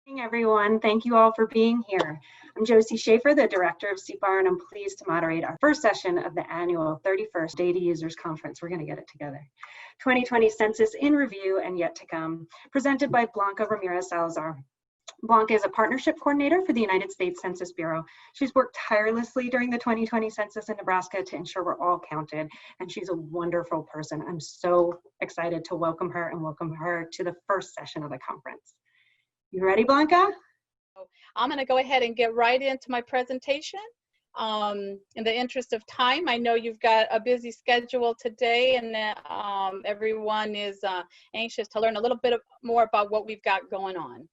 Morning, everyone. Thank you all for being here. I'm Josie Schaefer, the director of CPAR, and I'm pleased to moderate our first session of the annual 31st Data Users Conference. We're going to get it together. 2020 Census in Review and Yet to Come, presented by Blanca Ramirez-Salazar. Blanca is a partnership coordinator for the United States Census Bureau. She's worked tirelessly during the 2020 census in Nebraska to ensure we're all counted, and she's a wonderful person. I'm so excited to welcome her to the first session of the conference. You ready, Blanca? I'm going to go ahead and get right into my presentation. In the interest of time, I know you've got a busy schedule today, and everyone is anxious to learn a little bit more about what we've got going on.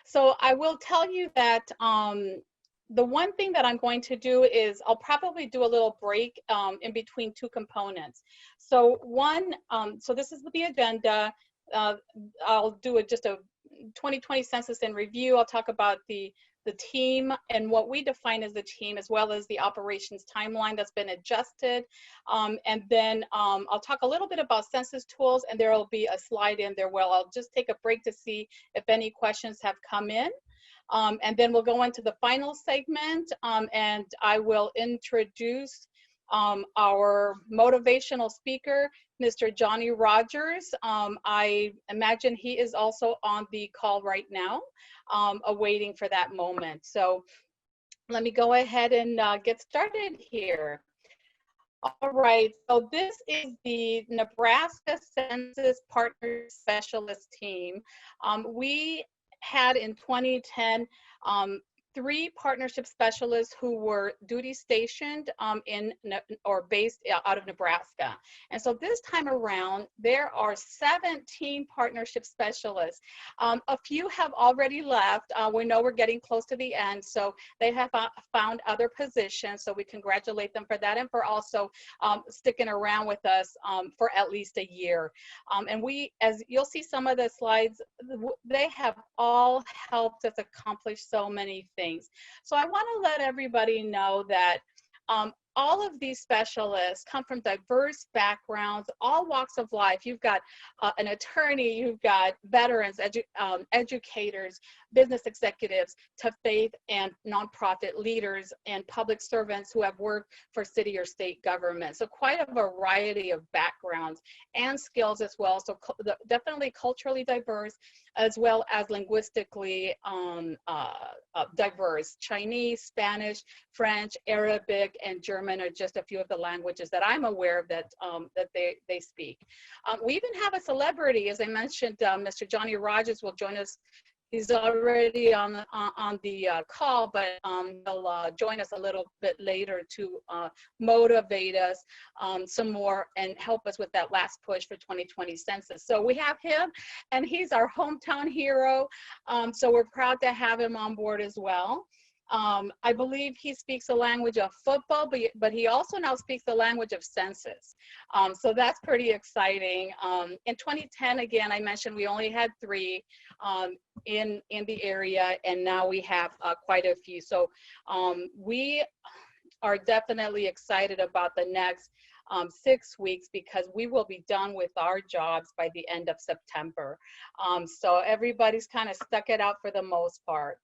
So I will tell you that the one thing that I'm going to do is I'll probably do a little break in between two components. So so this is the agenda. I'll do just a 2020 Census in Review. I'll talk about the team and what we define as the team, as well as the operations timeline that's been adjusted. And then I'll talk a little bit about census tools, and there will be a slide in there where I'll just take a break to see if any questions have come in. And then we'll go into the final segment, and I will introduce our motivational speaker, Mr. Johnny Rogers. I imagine he is also on the call right now, awaiting for that moment. So let me go ahead and get started here. All right, so this is the Nebraska Census Partner Specialist Team. We had in 2010 3 partnership specialists who were duty stationed or based out of Nebraska. And so this time around, there are 17 partnership specialists. A few have already left. We know we're getting close to the end, so they have found other positions, so we congratulate them for that and for also sticking around with us for at least a year. And we, as you'll see some of the slides, they have all helped us accomplish so many things. So I want to let everybody know that all of these specialists come from diverse backgrounds, all walks of life. You've got an attorney, you've got veterans, educators, business executives, to faith and nonprofit leaders and public servants who have worked for city or state government. So quite a variety of backgrounds and skills as well. So definitely culturally diverse, as well as linguistically diverse. Chinese, Spanish, French, Arabic, and German are just a few of the languages that I'm aware of that they speak. We even have a celebrity, as I mentioned. Mr. Johnny Rogers will join us. He's already on the call, but he'll join us a little bit later to motivate us some more and help us with that last push for 2020 census. So we have him, and he's our hometown hero. So we're proud to have him on board as well. I believe he speaks the language of football, but he also now speaks the language of census. So that's pretty exciting. In 2010, again, I mentioned we only had 3 in the area, and now we have quite a few. So we are definitely excited about the next 6 weeks, because we will be done with our jobs by the end of September. So everybody's kind of stuck it out for the most part.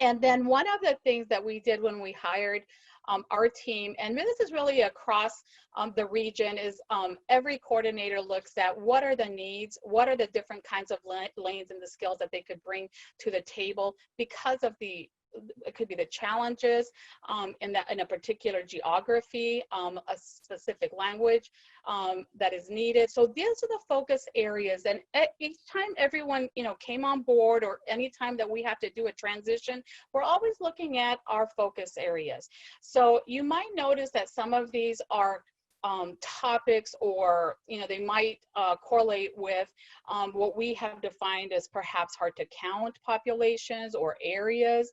And then one of the things that we did when we hired our team, and this is really across the region, is every coordinator looks at what are the needs, what are the different kinds of lanes and the skills that they could bring to the table because of it could be the challenges in a particular geography, a specific language that is needed. So these are the focus areas, and each time everyone came on board, or any time that we have to do a transition, we're always looking at our focus areas. So you might notice that some of these are topics, or they might correlate with what we have defined as perhaps hard to count populations or areas,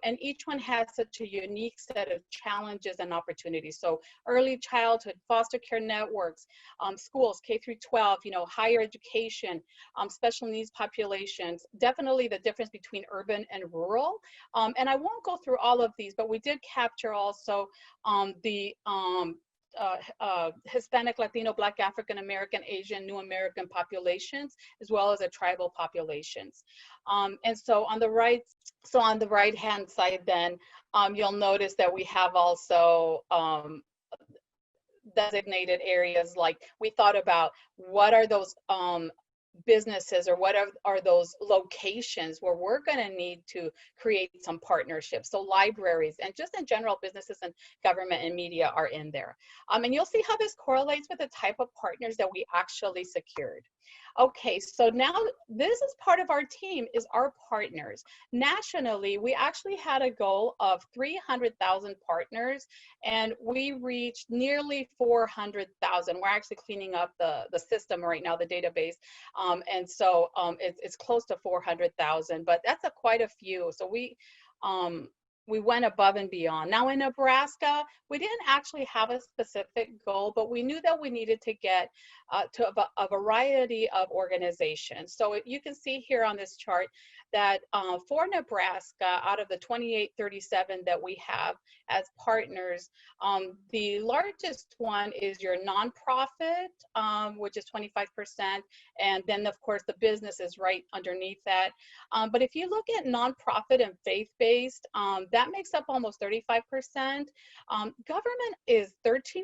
and each one has such a unique set of challenges and opportunities. So early childhood, foster care networks, schools K through 12, higher education, special needs populations, definitely the difference between urban and rural, and I won't go through all of these, but we did capture also the Hispanic, Latino, Black, African American, Asian, New American populations, as well as the tribal populations. And so on the right hand side, then you'll notice that we have also designated areas. Like, we thought about what are those businesses, or what are those locations where we're going to need to create some partnerships. So libraries and just in general businesses and government and media are in there. And you'll see how this correlates with the type of partners that we actually secured. Okay, so now this is part of our team, is our partners. Nationally, we actually had a goal of 300,000 partners, and we reached nearly 400,000. We're actually cleaning up the system right now, the database. And so it's close to 400,000, but that's quite a few. So we went above and beyond. Now in Nebraska, we didn't actually have a specific goal, but we knew that we needed to get to a variety of organizations. So you can see here on this chart that for Nebraska, out of the 2837 that we have as partners, the largest one is your nonprofit, which is 25%. And then of course the business is right underneath that. But if you look at nonprofit and faith-based, that makes up almost 35%. Government is 13%,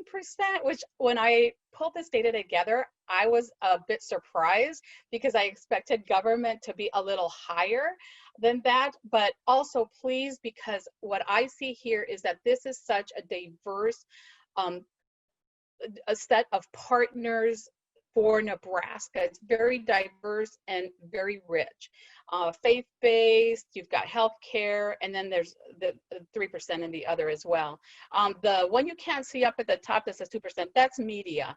which when I pulled this data together, I was a bit surprised because I expected government to be a little higher than that, but also pleased because what I see here is that this is such a diverse a set of partners for Nebraska. It's very diverse and very rich. Faith-based, you've got healthcare, and then there's the 3% in the other as well. The one you can't see up at the top that says 2%, that's media.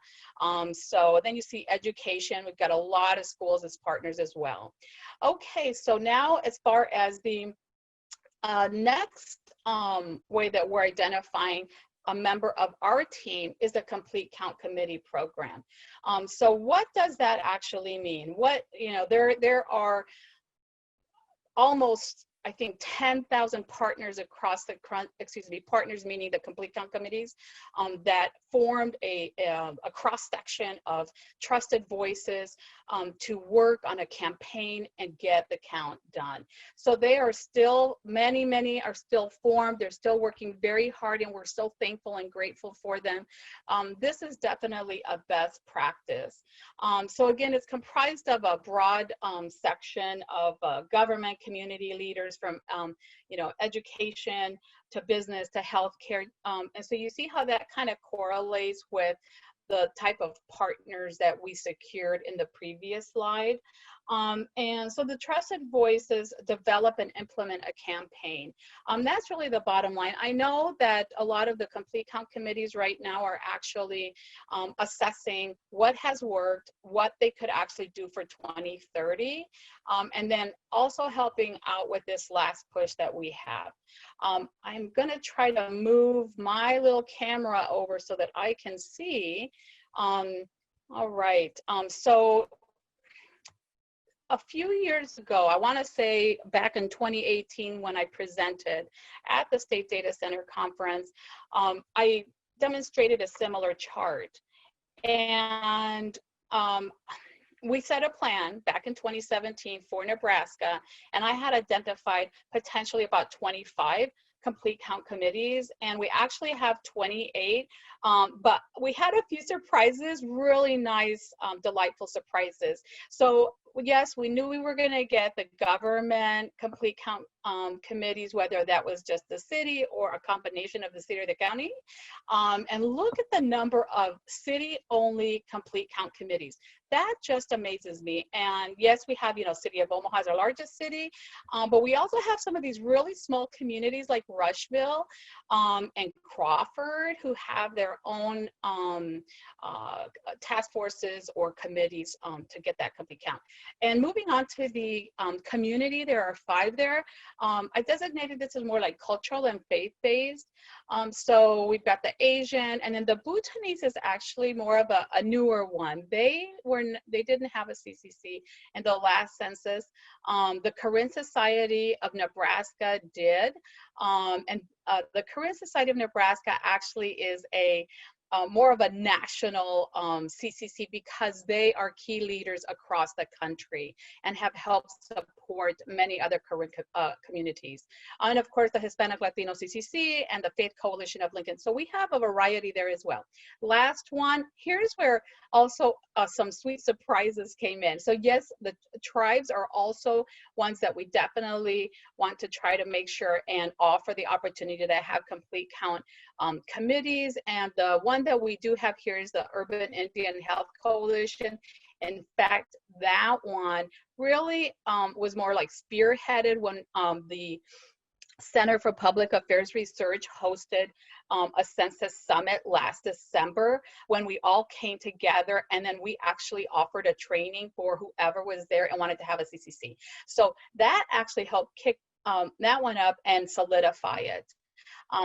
So then you see education. We've got a lot of schools as partners as well. Okay, so now as far as the next way that we're identifying a member of our team is the Complete Count Committee program. So what does that actually mean? There are almost, I think, 10,000 partners across the, partners meaning the Complete Count Committees, that formed a cross-section of trusted voices to work on a campaign and get the count done. So they are still, many are still formed. They're still working very hard, and we're so thankful and grateful for them. This is definitely a best practice. So again, it's comprised of a broad section of government, community leaders, from education to business to healthcare, and so you see how that kind of correlates with the type of partners that we secured in the previous slide. And so the trusted voices develop and implement a campaign. That's really the bottom line. I know that a lot of the Complete Count committees right now are actually assessing what has worked, what they could actually do for 2030, and then also helping out with this last push that we have. I'm gonna try to move my little camera over so that I can see. All right, so a few years ago, I want to say back in 2018 when I presented at the State Data Center Conference, I demonstrated a similar chart. And we set a plan back in 2017 for Nebraska, and I had identified potentially about 25 Complete Count committees, and we actually have 28, but we had a few surprises, really nice, delightful surprises. So yes, we knew we were going to get the government Complete Count committees, whether that was just the city or a combination of the city or the county. And look at the number of city-only Complete Count committees. That just amazes me. And yes, we have, City of Omaha is our largest city, but we also have some of these really small communities like Rushville and Crawford, who have their own task forces or committees to get that complete count. And moving on to the community, there are 5 there. I designated this as more like cultural and faith-based. So we've got the Asian, and then the Bhutanese is actually more of a newer one. They didn't have a CCC in the last census. The Korean Society of Nebraska did, and the Korean Society of Nebraska actually is a more of a national CCC because they are key leaders across the country and have helped support many other communities. And of course, the Hispanic Latino CCC and the Faith Coalition of Lincoln. So we have a variety there as well. Last one, here's where also some sweet surprises came in. So yes, the tribes are also ones that we definitely want to try to make sure and offer the opportunity to have complete count committees. And the one that we do have here is the Urban Indian Health Coalition. In fact, that one really was more like spearheaded when the Center for Public Affairs Research hosted a census summit last December when we all came together, and then we actually offered a training for whoever was there and wanted to have a CCC. So that actually helped kick that one up and solidify it.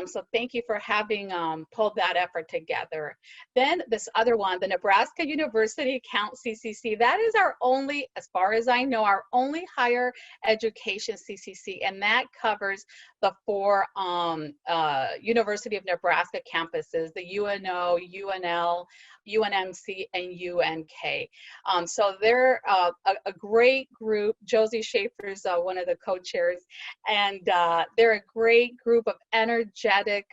So thank you for having pulled that effort together. Then this other one, the Nebraska University Count CCC, that is our only, as far as I know, our only higher education CCC, and that covers the 4 University of Nebraska campuses, the UNO, UNL, UNMC, and UNK. So they're a great group. Josie Schaefer is one of the co-chairs, and they're a great group of energetic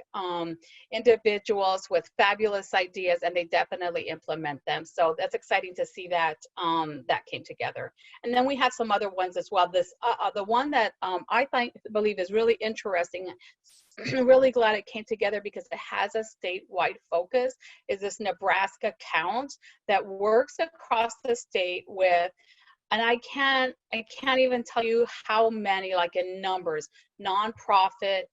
individuals with fabulous ideas, and they definitely implement them. So that's exciting to see that that came together. And then we have some other ones as well. This the one that I believe is really interesting. I'm really glad it came together because it has a statewide focus, is this Nebraska Count that works across the state with, and I can't even tell you how many, like in numbers, nonprofit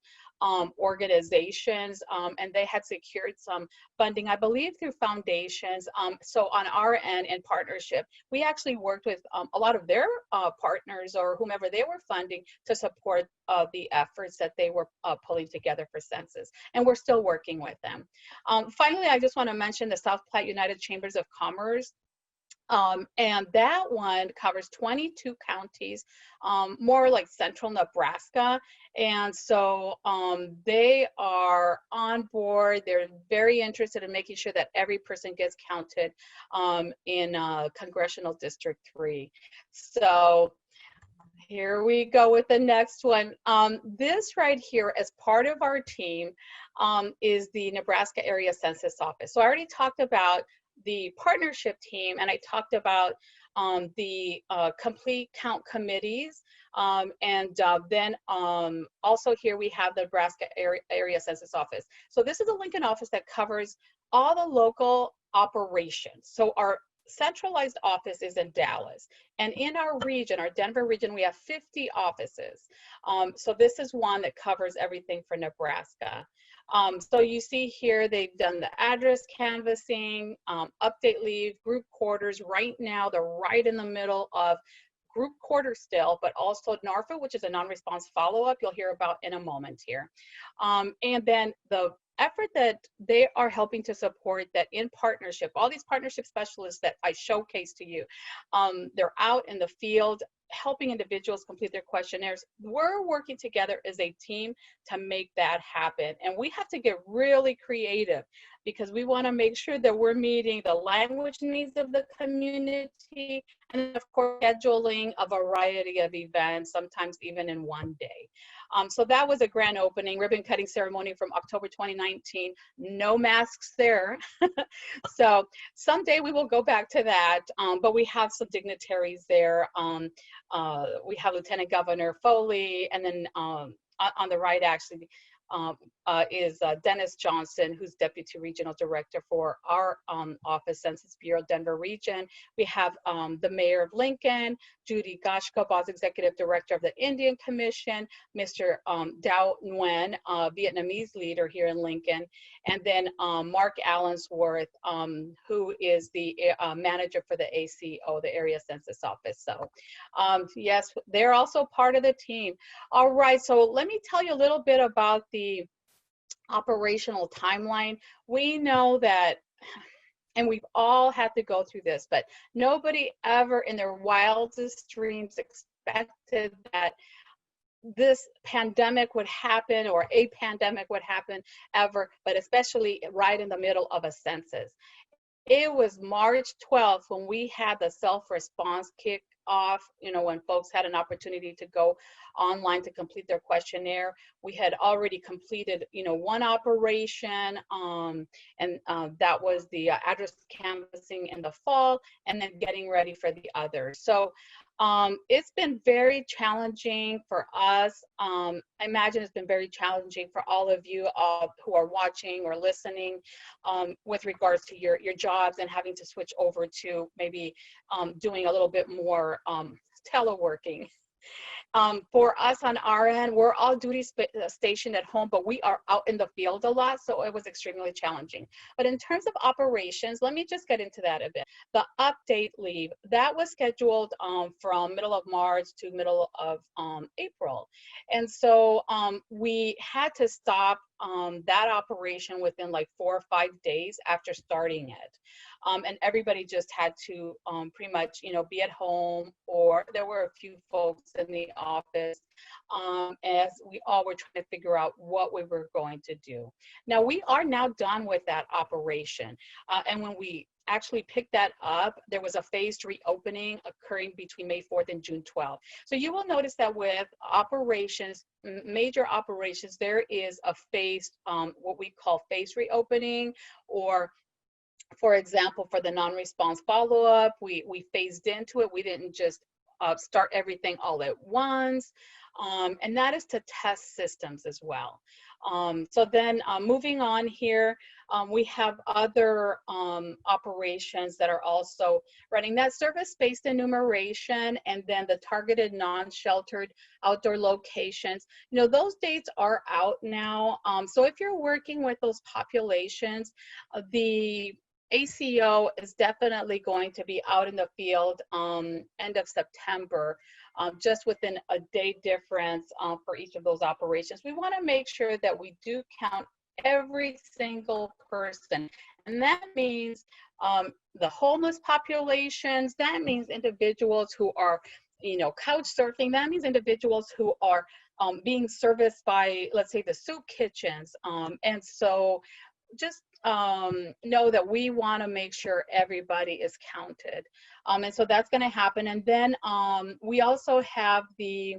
organizations, and they had secured some funding, I believe, through foundations. So on our end, in partnership, we actually worked with a lot of their partners or whomever they were funding to support the efforts that they were pulling together for census, and we're still working with them. Finally, I just want to mention the South Platte United Chambers of Commerce. And that one covers 22 counties, more like central Nebraska. And so they are on board. They're very interested in making sure that every person gets counted in Congressional District 3. So here we go with the next one. This right here, as part of our team, is the Nebraska Area Census Office. So I already talked about the partnership team, and I talked about the complete count committees, and then also here we have the Nebraska Area Census Office. So this is a Lincoln office that covers all the local operations. So our centralized office is in Dallas, and in our region, our Denver region, we have 50 offices. So this is one that covers everything for Nebraska. So you see here, they've done the address canvassing, update leave, group quarters. Right now, they're right in the middle of group quarters still, but also NRFU, which is a non-response follow-up, you'll hear about in a moment here. And then the effort that they are helping to support, that in partnership, all these partnership specialists that I showcased to you, they're out in the field helping individuals complete their questionnaires. We're working together as a team to make that happen. And we have to get really creative because we want to make sure that we're meeting the language needs of the community, and of course, scheduling a variety of events, sometimes even in one day. So that was a grand opening, ribbon cutting ceremony from October 2019. No masks there. So someday we will go back to that, but we have some dignitaries there. We have Lieutenant Governor Foley, and then on the right, actually, is Dennis Johnson, who's Deputy Regional Director for our office, Census Bureau, Denver region. We have the Mayor of Lincoln, Judy Gashka, Boss Executive Director of the Indian Commission, Mr. Dao Nguyen, Vietnamese leader here in Lincoln, and then Mark Allensworth, who is the manager for the ACO, the Area Census Office. So yes, they're also part of the team. All right, so let me tell you a little bit about the operational timeline. We know that, and we've all had to go through this, but nobody ever in their wildest dreams expected that this pandemic would happen or a pandemic would happen ever, but especially right in the middle of a census. It was March 12th when we had the self-response kick off, when folks had an opportunity to go online to complete their questionnaire. We had already completed, one operation, and that was the address canvassing in the fall, and then getting ready for the others. So it's been very challenging for us. I imagine it's been very challenging for all of you who are watching or listening with regards to your jobs and having to switch over to maybe doing a little bit more teleworking. For us on our end, we're all duty stationed at home, but we are out in the field a lot, so it was extremely challenging. But in terms of operations, let me just get into that a bit. The update leave, that was scheduled from middle of March to middle of April. And so we had to stop that operation within like 4 or 5 days after starting it. And everybody just had to pretty much, be at home, or there were a few folks in the office as we all were trying to figure out what we were going to do. Now, we are now done with that operation. And when we actually picked that up, there was a phased reopening occurring between May 4th and June 12th. So you will notice that with operations, major operations, there is a phased, what we call phased reopening, or for example, for the non-response follow-up, we phased into it. We didn't just start everything all at once. And that is to test systems as well. So then moving on here, we have other operations that are also running that service-based enumeration, and then the targeted non-sheltered outdoor locations. Those dates are out now. So if you're working with those populations, the ACO is definitely going to be out in the field end of September, just within a day difference for each of those operations. We want to make sure that we do count every single person. And that means the homeless populations, that means individuals who are, couch surfing, that means individuals who are being serviced by, let's say, the soup kitchens. And so just know that we want to make sure everybody is counted. And so that's going to happen. And then we also have the,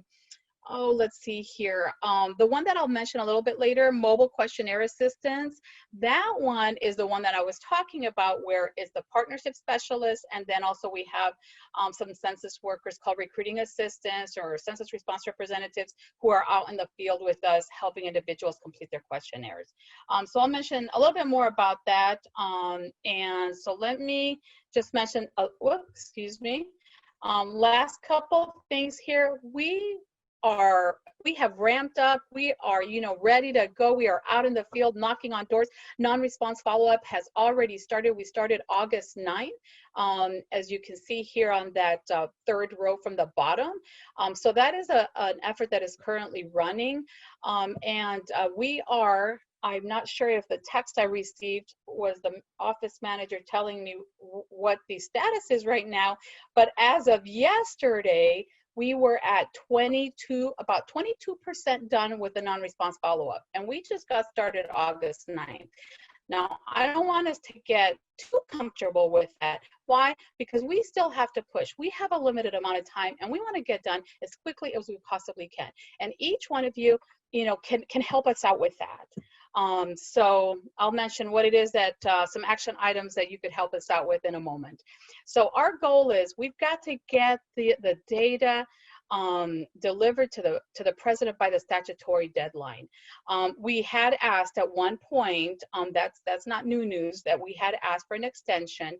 let's see here. The one that I'll mention a little bit later, mobile questionnaire assistance. That one is the one that I was talking about, where it's the partnership specialist. And then also we have some census workers called recruiting assistants or census response representatives who are out in the field with us helping individuals complete their questionnaires. So I'll mention a little bit more about that. And so let me just mention, excuse me. Last couple things here. We have ramped up. We are, ready to go. We are out in the field knocking on doors. Non-response follow-up has already started. We started August 9th, as you can see here on that third row from the bottom. So that is an effort that is currently running. And we are, I'm not sure if the text I received was the office manager telling me what the status is right now, but as of yesterday, we were at about 22% done with the non-response follow-up, and we just got started August 9th. Now, I don't want us to get too comfortable with that. Why? Because we still have to push. We have a limited amount of time, and we want to get done as quickly as we possibly can. And each one of you, can help us out with that. So I'll mention what it is that some action items that you could help us out with in a moment. So our goal is we've got to get the data delivered to the president by the statutory deadline. We had asked at one point, that's not new news, that we had asked for an extension,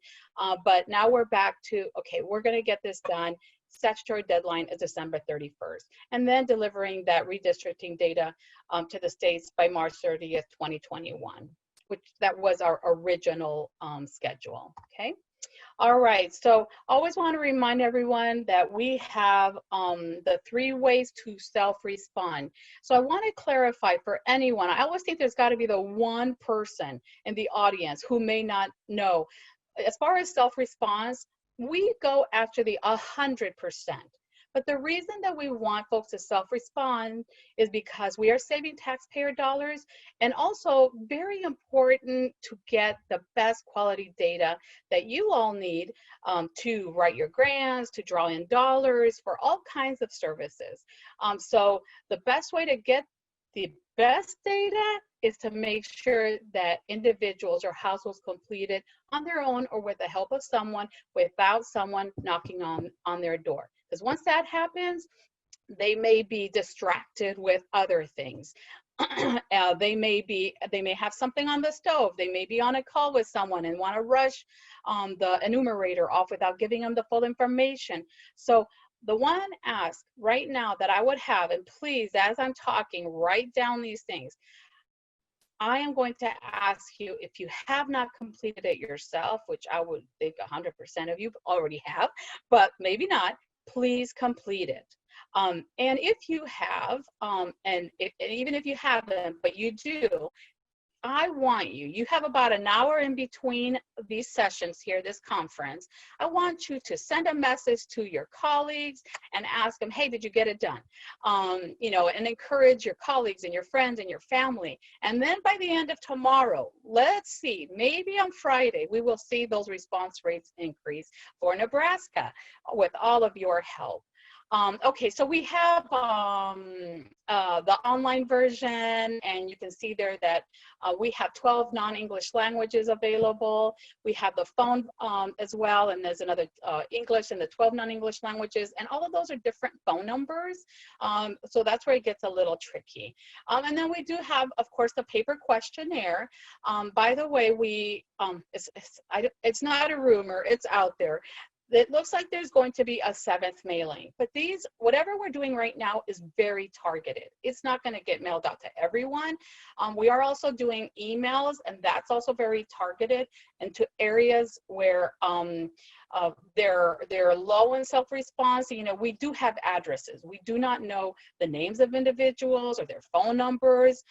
but now we're back to, okay, we're going to get this done. Statutory deadline is December 31st, and then delivering that redistricting data to the states by March 30th, 2021, which that was our original schedule, okay? All right, so always want to remind everyone that we have the 3 ways to self-respond. So I want to clarify for anyone, I always think there's got to be the one person in the audience who may not know. As far as self-response, we go after the 100%. But the reason that we want folks to self-respond is because we are saving taxpayer dollars, and also very important to get the best quality data that you all need to write your grants, to draw in dollars for all kinds of services. So the best way to get the best data is to make sure that individuals or households complete it on their own or with the help of someone, without someone knocking on their door. Because once that happens, they may be distracted with other things. They may have something on the stove. They may be on a call with someone and want to rush the enumerator off without giving them the full information. So the one ask right now that I would have, and please, as I'm talking, write down these things. I am going to ask you, if you have not completed it yourself, which I would think 100% of you already have, but maybe not, please complete it. And if you have, and even if you haven't, but you do, I want you have about an hour in between these sessions here, this conference. I want you to send a message to your colleagues and ask them, hey, did you get it done? You know, and encourage your colleagues and your friends and your family. And then by the end of tomorrow, let's see, maybe on Friday, we will see those response rates increase for Nebraska with all of your help. Okay, so we have the online version, and you can see there that we have 12 non-English languages available. We have the phone as well, and there's another English and the 12 non-English languages, and all of those are different phone numbers. So that's where it gets a little tricky. And then we do have, of course, the paper questionnaire. By the way, it's not a rumor, it's out there. It looks like there's going to be a 7th mailing, but whatever we're doing right now is very targeted. It's not going to get mailed out to everyone. We are also doing emails, and that's also very targeted into areas where they're low in self-response. You know, we do have addresses. We do not know the names of individuals or their phone numbers.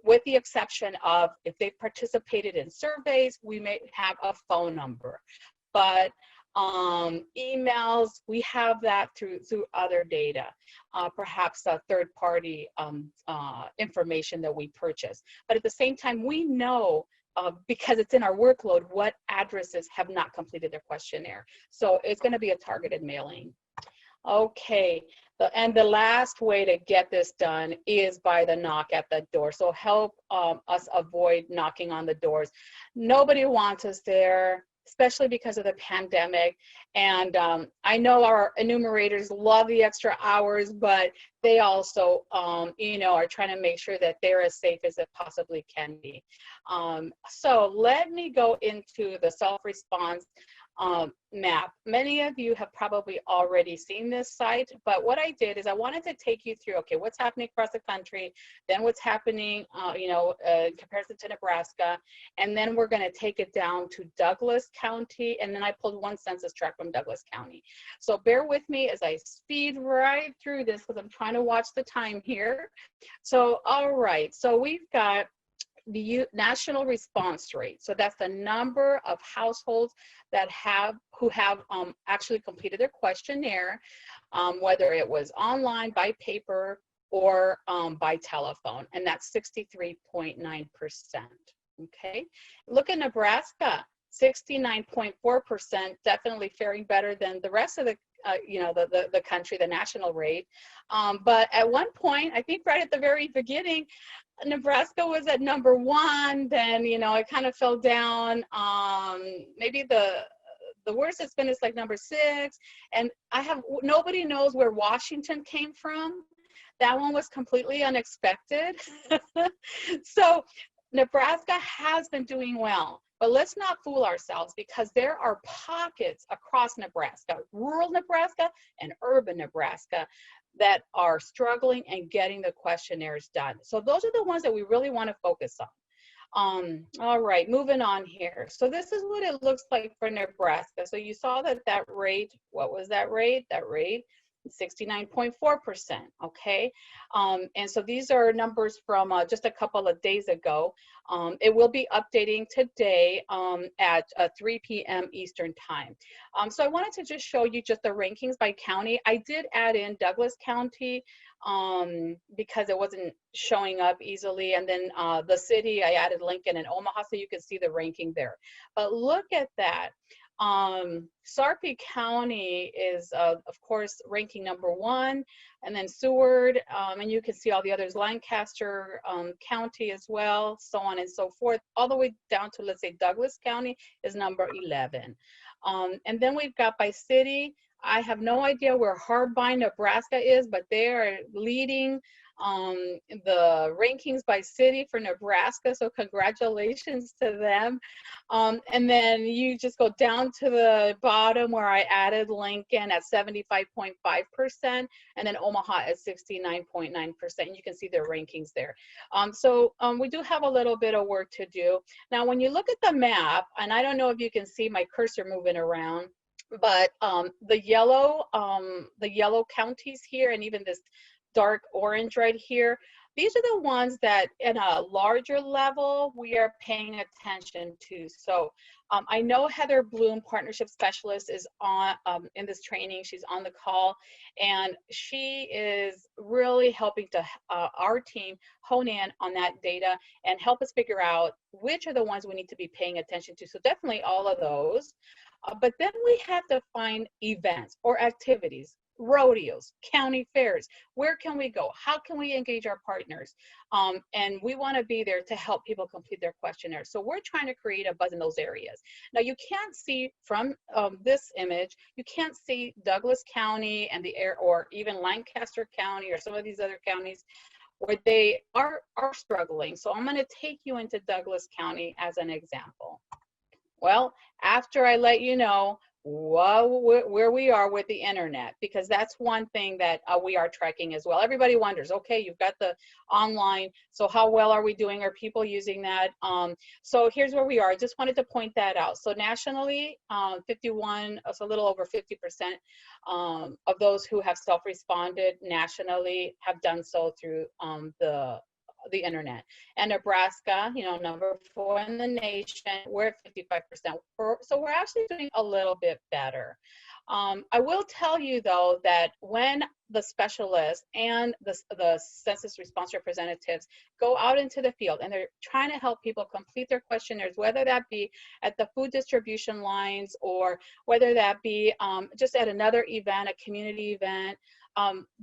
With the exception of if they've participated in surveys, we may have a phone number. But emails, we have that through other data, perhaps a third-party information that we purchase. But at the same time, we know because it's in our workload what addresses have not completed their questionnaire. So it's going to be a targeted mailing. Okay, and the last way to get this done is by the knock at the door. So help us avoid knocking on the doors. Nobody wants us there, especially because of the pandemic. And I know our enumerators love the extra hours, but they also, you know, are trying to make sure that they're as safe as it possibly can be. So let me go into the self-response map. Many of you have probably already seen this site, but what I did is I wanted to take you through, okay, what's happening across the country, then what's happening, you know, in comparison to Nebraska, and then we're going to take it down to Douglas County, and then I pulled one census tract from Douglas County. So bear with me as I speed right through this because I'm trying to watch the time here. So, all right, so we've got the national response rate. So that's the number of households that who have actually completed their questionnaire, whether it was online, by paper, or by telephone, and that's 63.9%. Okay, look at Nebraska, 69.4%, definitely faring better than the rest of the you know, the country, the national rate. But at one point, I think right at the very beginning, Nebraska was at number 1, then, you know, it kind of fell down. Maybe the worst it's been is like number 6. And nobody knows where Washington came from. That one was completely unexpected. So Nebraska has been doing well. But let's not fool ourselves, because there are pockets across Nebraska, rural Nebraska and urban Nebraska, that are struggling and getting the questionnaires done. So those are the ones that we really want to focus on. All right, moving on here. So this is what it looks like for Nebraska. So you saw that rate, what was that rate? That rate 69.4%, okay? And so these are numbers from just a couple of days ago. It will be updating today at 3 p.m. Eastern time. So I wanted to just show you just the rankings by county. I did add in Douglas County because it wasn't showing up easily. And then the city, I added Lincoln and Omaha so you can see the ranking there. But look at that. Sarpy County is, of course, ranking #1, and then Seward, and you can see all the others, Lancaster County as well, so on and so forth, all the way down to, let's say, Douglas County is number 11. And then we've got by city. I have no idea where Hardbine, Nebraska is, but they are leading the rankings by city for Nebraska, so congratulations to them. And then you just go down to the bottom where I added Lincoln at 75.5%, and then Omaha at 69.9%. You can see their rankings there. So we do have a little bit of work to do. Now, when you look at the map, and I don't know if you can see my cursor moving around, but the yellow counties here, and even this dark orange right here, these are the ones that in a larger level we are paying attention to. So I know Heather Bloom, partnership specialist, is on in this training. She's on the call, and she is really helping to our team hone in on that data and help us figure out which are the ones we need to be paying attention to. So definitely all of those. But then we have to find events or activities, rodeos, county fairs. Where can we go? How can we engage our partners? And we want to be there to help people complete their questionnaire. So we're trying to create a buzz in those areas. Now, you can't see from this image, you can't see Douglas County and the air, or even Lancaster County or some of these other counties where they are struggling. So I'm going to take you into Douglas County as an example. Well, after I let you know where we are with the internet, because that's one thing that we are tracking as well. Everybody wonders, okay, you've got the online, so how well are we doing? Are people using that? So here's where we are. I just wanted to point that out. So nationally, 51, so a little over 50% of those who have self-responded nationally have done so through the internet. And Nebraska, you know, #4 in the nation, we're at 55%. So we're actually doing a little bit better. I will tell you though that when the specialists and the census response representatives go out into the field and they're trying to help people complete their questionnaires, whether that be at the food distribution lines or whether that be just at another event, a community event,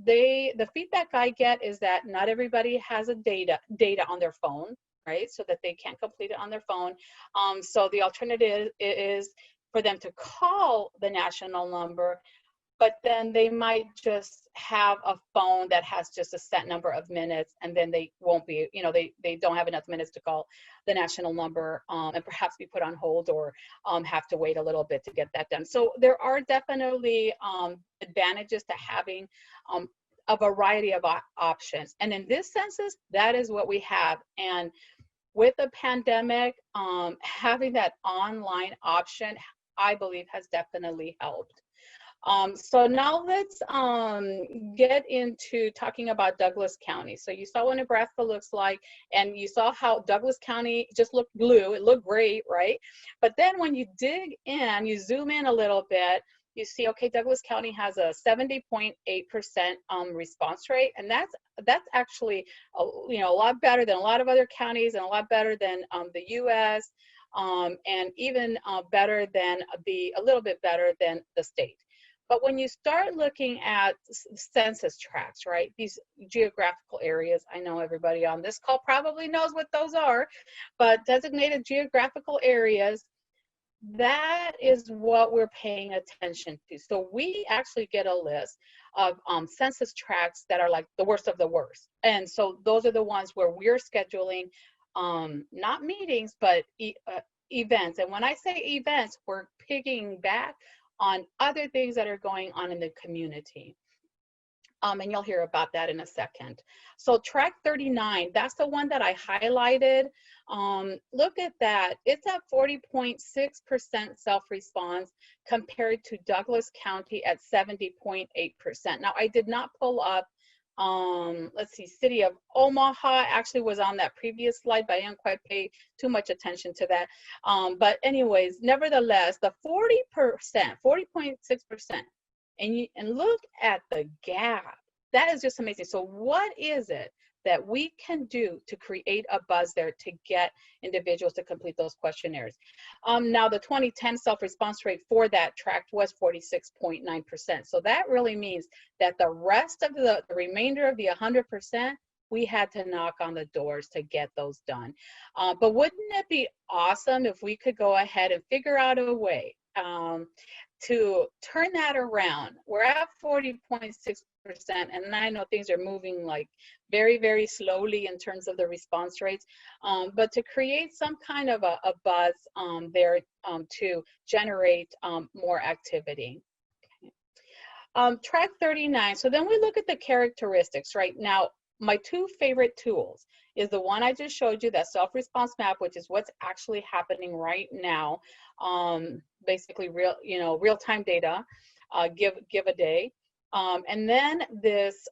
the feedback I get is that not everybody has a data on their phone, right? So that they can't complete it on their phone. So the alternative is for them to call the national number, but then they might just have a phone that has just a set number of minutes, and then they won't be, you know, they don't have enough minutes to call the national number and perhaps be put on hold or have to wait a little bit to get that done. So there are definitely advantages to having a variety of options. And in this census, that is what we have. And with the pandemic, having that online option, I believe, has definitely helped. So now let's get into talking about Douglas County. So you saw what Nebraska looks like, and you saw how Douglas County just looked blue. It looked great, right? But then when you dig in, you zoom in a little bit, you see, okay, Douglas County has a 70.8% response rate, and that's actually a lot better than a lot of other counties, and a lot better than the U.S. And even better than a little bit better than the state. But when you start looking at census tracts, right, these geographical areas, I know everybody on this call probably knows what those are, but designated geographical areas, that is what we're paying attention to. So we actually get a list of census tracts that are like the worst of the worst. And so those are the ones where we're scheduling not meetings, but events. And when I say events, we're picking back on other things that are going on in the community. And you'll hear about that in a second. So Tract 39, that's the one that I highlighted. Look at that. It's at 40.6% self-response compared to Douglas County at 70.8%. Now, I did not pull up, let's see, City of Omaha actually was on that previous slide, but I didn't quite pay too much attention to that. But anyways, nevertheless, the 40%, 40.6%, and look at the gap. That is just amazing. So what is it that we can do to create a buzz there to get individuals to complete those questionnaires? Now, the 2010 self-response rate for that tract was 46.9%. So that really means that the rest of the remainder of the 100%, we had to knock on the doors to get those done. But wouldn't it be awesome if we could go ahead and figure out a way to turn that around? We're at 40.6%, and I know things are moving like very, very slowly in terms of the response rates, but to create some kind of a buzz there to generate more activity. Okay. Tract 39, so then we look at the characteristics. Right now, my two favorite tools is the one I just showed you, that self-response map, which is what's actually happening right now. Basically real-time data, give a day. And then this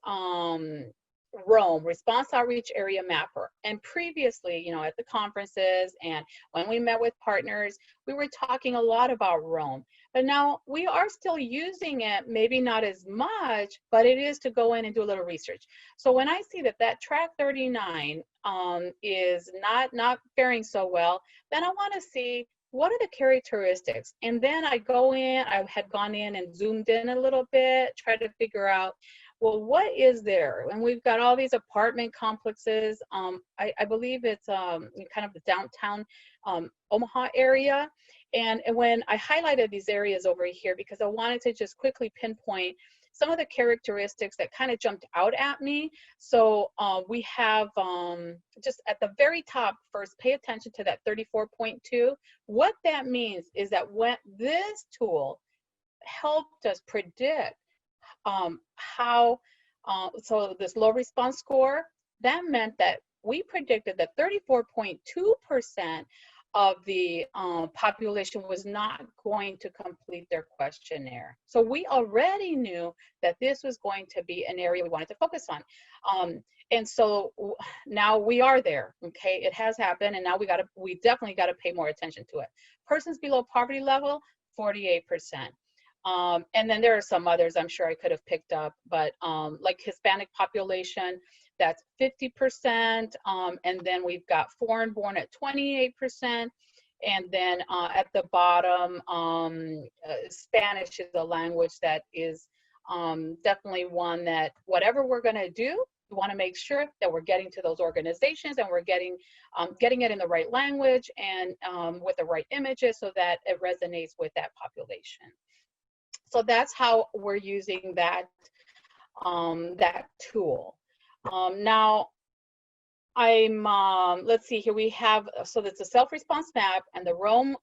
ROAM, Response Outreach Area Mapper. And previously, at the conferences and when we met with partners, we were talking a lot about ROAM. But now we are still using it, maybe not as much, but it is to go in and do a little research. So when I see that Tract 39 is not faring so well, then I want to see what are the characteristics. And then I had gone in and zoomed in a little bit, try to figure out, well, what is there? And we've got all these apartment complexes. I believe it's kind of the downtown Omaha area. And when I highlighted these areas over here, because I wanted to just quickly pinpoint some of the characteristics that kind of jumped out at me. So we have just at the very top, first, pay attention to that 34.2. What that means is that when this tool helped us predict so this low response score, that meant that we predicted that 34.2% of the population was not going to complete their questionnaire. So we already knew that this was going to be an area we wanted to focus on. And so now we are there, okay? It has happened, and now we definitely gotta pay more attention to it. Persons below poverty level, 48%. And then there are some others I'm sure I could have picked up, but like Hispanic population, that's 50%. And then we've got foreign born at 28%. And then at the bottom, Spanish is a language that is definitely one that whatever we're gonna do, we wanna make sure that we're getting to those organizations and we're getting it in the right language and with the right images so that it resonates with that population. So that's how we're using that tool. Now, let's see here, we have, so that's a self-response map and the ROAM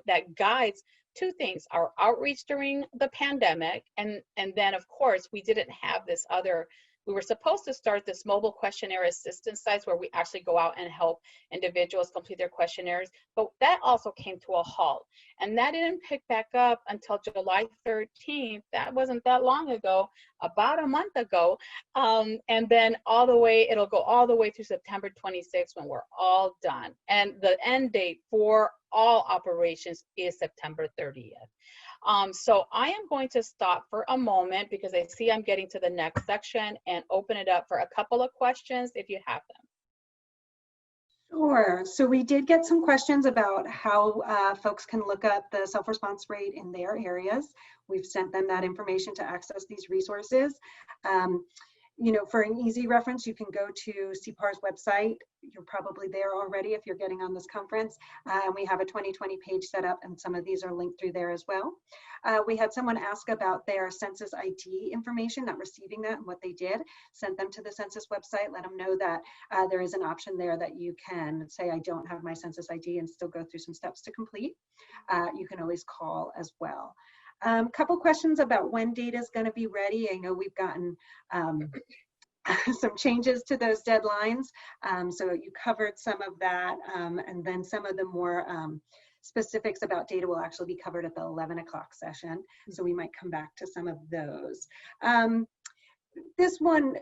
that guides two things, our outreach during the pandemic, and then of course we didn't have this other, we were supposed to start this mobile questionnaire assistance sites where we actually go out and help individuals complete their questionnaires, but that also came to a halt. And that didn't pick back up until July 13th. That wasn't that long ago, about a month ago. And then it'll go all the way through September 26th when we're all done. And the end date for all operations is September 30th. So I am going to stop for a moment because I see I'm getting to the next section and open it up for a couple of questions if you have them. Sure. So we did get some questions about how folks can look up the self-response rate in their areas. We've sent them that information to access these resources. For an easy reference, you can go to CPAR's website. You're probably there already if you're getting on this conference. We have a 2020 page set up, and some of these are linked through there as well. We had someone ask about their census ID information, not receiving that and what they did. Sent them to the census website, let them know that there is an option there that you can say, I don't have my census ID, and still go through some steps to complete. You can always call as well. Couple questions about when data is going to be ready. I know we've gotten some changes to those deadlines. So you covered some of that, and then some of the more specifics about data will actually be covered at the 11 o'clock session. So we might come back to some of those. This one,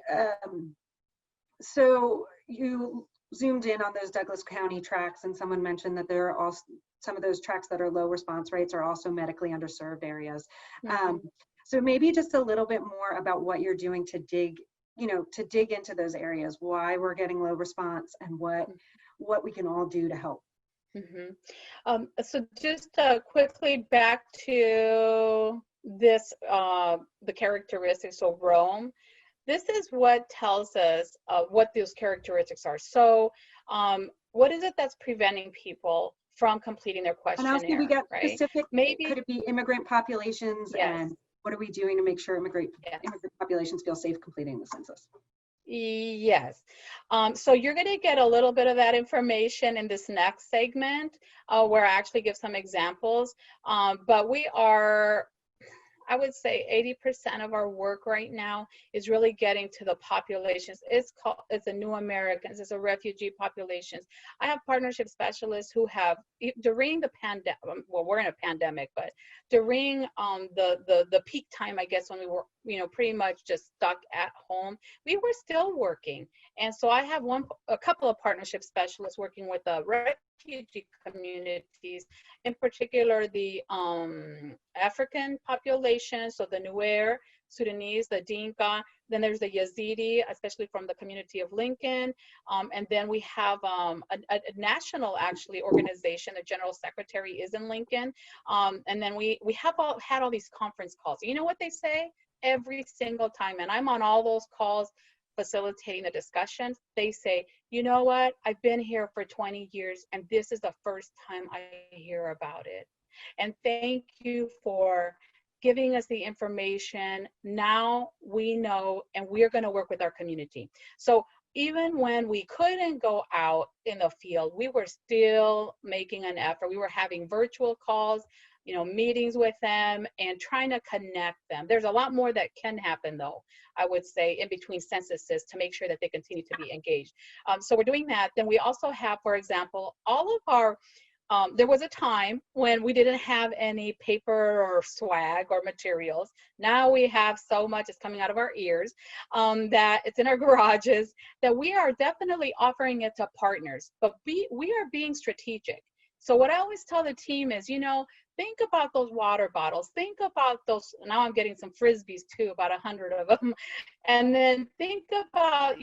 so you zoomed in on those Douglas County tracts, and someone mentioned that there are also some of those tracts that are low response rates are also medically underserved areas. So maybe just a little bit more about what you're doing to dig into those areas, why we're getting low response, and what we can all do to help. So just quickly back to this, the characteristics of Rome. This is what tells us what those characteristics are. So what is it that's preventing people from completing their questionnaire? And also we got right? specific, maybe could it be immigrant populations? Yes. And what are we doing to make sure immigrant populations feel safe completing the census? Yes. So you're going to get a little bit of that information in this next segment where I actually give some examples. But we are, I would say 80% of our work right now is really getting to the populations. It's a new Americans, it's a refugee populations. I have partnership specialists who have, during the pandemic, well, we're in a pandemic, but during the peak time, I guess, when we were, pretty much just stuck at home, we were still working. And so I have a couple of partnership specialists working with the refugee communities, in particular the African population, so the Nuer, Sudanese, the Dinka, then there's the Yazidi, especially from the community of Lincoln, and then we have a national actually organization, the general secretary is in Lincoln, and then we have had all these conference calls. You know what they say every single time, and I'm on all those calls facilitating the discussions, they say, you know what, I've been here for 20 years and this is the first time I hear about it. And thank you for giving us the information. Now we know, and we're going to work with our community. So even when we couldn't go out in the field, we were still making an effort. We were having virtual calls, meetings with them and trying to connect them. There's a lot more that can happen though, I would say, in between censuses to make sure that they continue to be engaged. So we're doing that. Then we also have, for example, all of our, there was a time when we didn't have any paper or swag or materials. Now we have so much, it's coming out of our ears, that it's in our garages, that we are definitely offering it to partners, but we are being strategic. So what I always tell the team is, think about those water bottles, think about those, now I'm getting some Frisbees too, about 100 of them. And then think about,